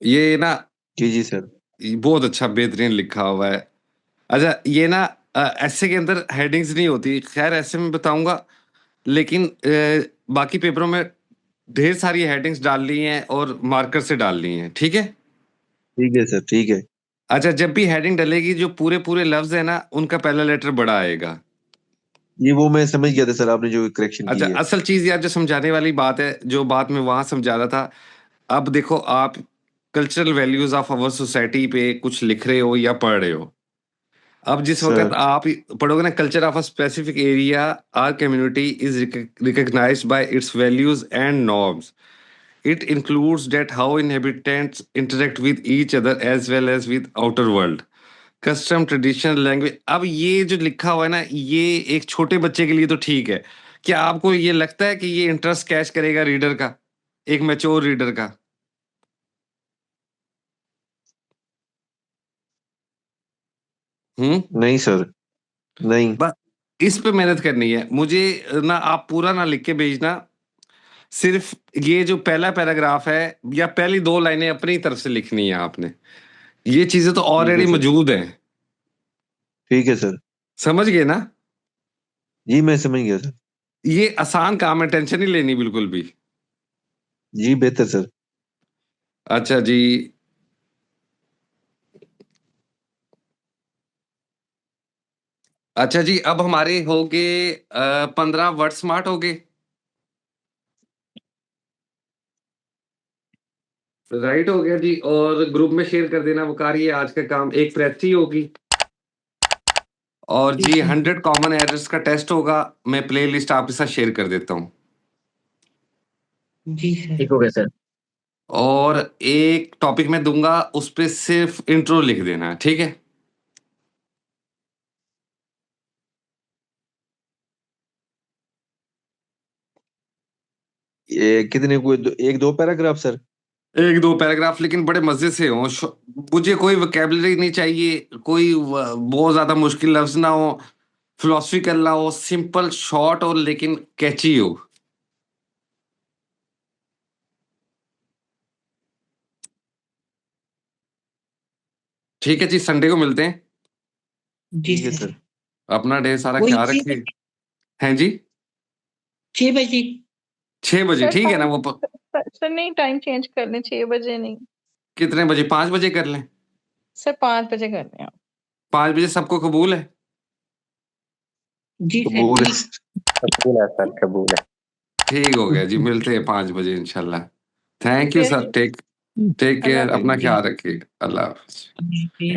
Speaker 1: ये ना
Speaker 10: जी जी सर।
Speaker 1: बहुत अच्छा बेहतरीन लिखा हुआ है। अच्छा ये ना ऐसे के अंदर हेडिंग्स नहीं होती, खैर ऐसे में बताऊंगा, लेकिन बाकी पेपरों में ढेर सारी हेडिंग्स डाल ली हैं और मार्कर से डाल ली हैं, ठीक है?
Speaker 10: ठीक है सर, ठीक है।
Speaker 1: अच्छा, जब भी हेडिंग डलेगी जो पूरे लफ्ज है ना, उनका पहला लेटर बड़ा आएगा।
Speaker 10: ये वो मैं समझ गया था सर, आपने जो करेक्शन की
Speaker 1: अच्छा,
Speaker 10: है।
Speaker 1: असल चीज यार जो समझाने वाली बात है, जो बात मैं वहां समझा रहा था, अब देखो आप cultural values of our society पे कुछ लिख रहे हो या पढ़ रहे हो। अब जिस वक्त
Speaker 10: सर
Speaker 1: आप पढ़ोगे ना, culture of a specific area or community is recognised by its values and norms. It includes that how inhabitants interact with each other as well as with outer world. Custom, tradition, language. अब ये जो लिखा हुआ है ना, ये एक छोटे बच्चे के लिए तो ठीक है। क्या आपको ये लगता है कि ये इंटरेस्ट कैच करेगा रीडर का, एक मैच्योर रीडर का?
Speaker 10: नहीं सर, नहीं।
Speaker 1: बस इस पे मेहनत करनी है मुझे ना। आप पूरा ना लिख के भेजना, सिर्फ ये जो पहला पैराग्राफ है या पहली 2 लाइनें अपनी तरफ से लिखनी है आपने। ये चीजें तो
Speaker 10: ठीक है
Speaker 1: ऑलरेडी
Speaker 10: सर,
Speaker 1: मौजूद हैं।
Speaker 10: ठीक है सर।
Speaker 1: समझ गए ना?
Speaker 10: जी मैं समझ गया सर।
Speaker 1: ये आसान काम है, टेंशन नहीं लेनी बिल्कुल भी।
Speaker 10: जी बेहतर सर।
Speaker 1: अच्छा जी, अच्छा जी, अब हमारे हो गए 15 वर्ड स्मार्ट हो गए, राइट हो गया जी। और ग्रुप में शेयर कर देना वकार, ये आज का काम। एक प्रेसी होगी और
Speaker 4: जी
Speaker 1: जी
Speaker 4: सर।
Speaker 1: 100 कॉमन एरर्स का टेस्ट होगा। मैं प्ले लिस्ट आपके साथ शेयर कर देता हूँ।
Speaker 4: जी सर।
Speaker 3: ठीक हो गया सर।
Speaker 1: और एक टॉपिक मैं दूंगा, उस पे सिर्फ इंट्रो लिख देना, ठीक है?
Speaker 10: ये कितने को, एक दो पैराग्राफ सर?
Speaker 1: 1-2 पैराग्राफ, लेकिन बड़े मजे से हो। मुझे कोई वोकेबलरी नहीं चाहिए, कोई बहुत ज्यादा मुश्किल लफ्ज ना हो, फिलोसफिकल ना हो, सिंपल शॉर्ट और लेकिन कैची हो। ठीक है जी, संडे को मिलते हैं।
Speaker 4: जी
Speaker 10: ठीक है
Speaker 4: सर।
Speaker 10: सर।
Speaker 1: अपना ढेर सारा
Speaker 4: वही
Speaker 1: ख्याल
Speaker 4: 6
Speaker 1: रखिए।
Speaker 4: बजे,
Speaker 1: हैं जी?
Speaker 4: 6 बजे।
Speaker 1: 6 बजे
Speaker 8: सर
Speaker 1: ठीक है ना?
Speaker 8: टाइम,
Speaker 1: वो
Speaker 8: सर नहीं टाइम चेंज कर लें, 6 बजे नहीं,
Speaker 1: कितने बजे? 5 बजे कर लें?
Speaker 8: सर 5 बजे कर लें आप।
Speaker 1: 5 बजे सबको कबूल है?
Speaker 4: जी सर,
Speaker 10: कबूल है।
Speaker 4: ठीक।
Speaker 7: कबूल है सर, कबूल है।
Speaker 1: ठीक हो गया जी, मिलते हैं 5 बजे इंशाल्लाह। Thank you sir. टेक
Speaker 8: अल्लाह
Speaker 1: केयर,
Speaker 8: हाफिज।
Speaker 1: अपना
Speaker 4: जी
Speaker 1: ख्याल रखिए। अल्लाह हाफिज।
Speaker 4: जी।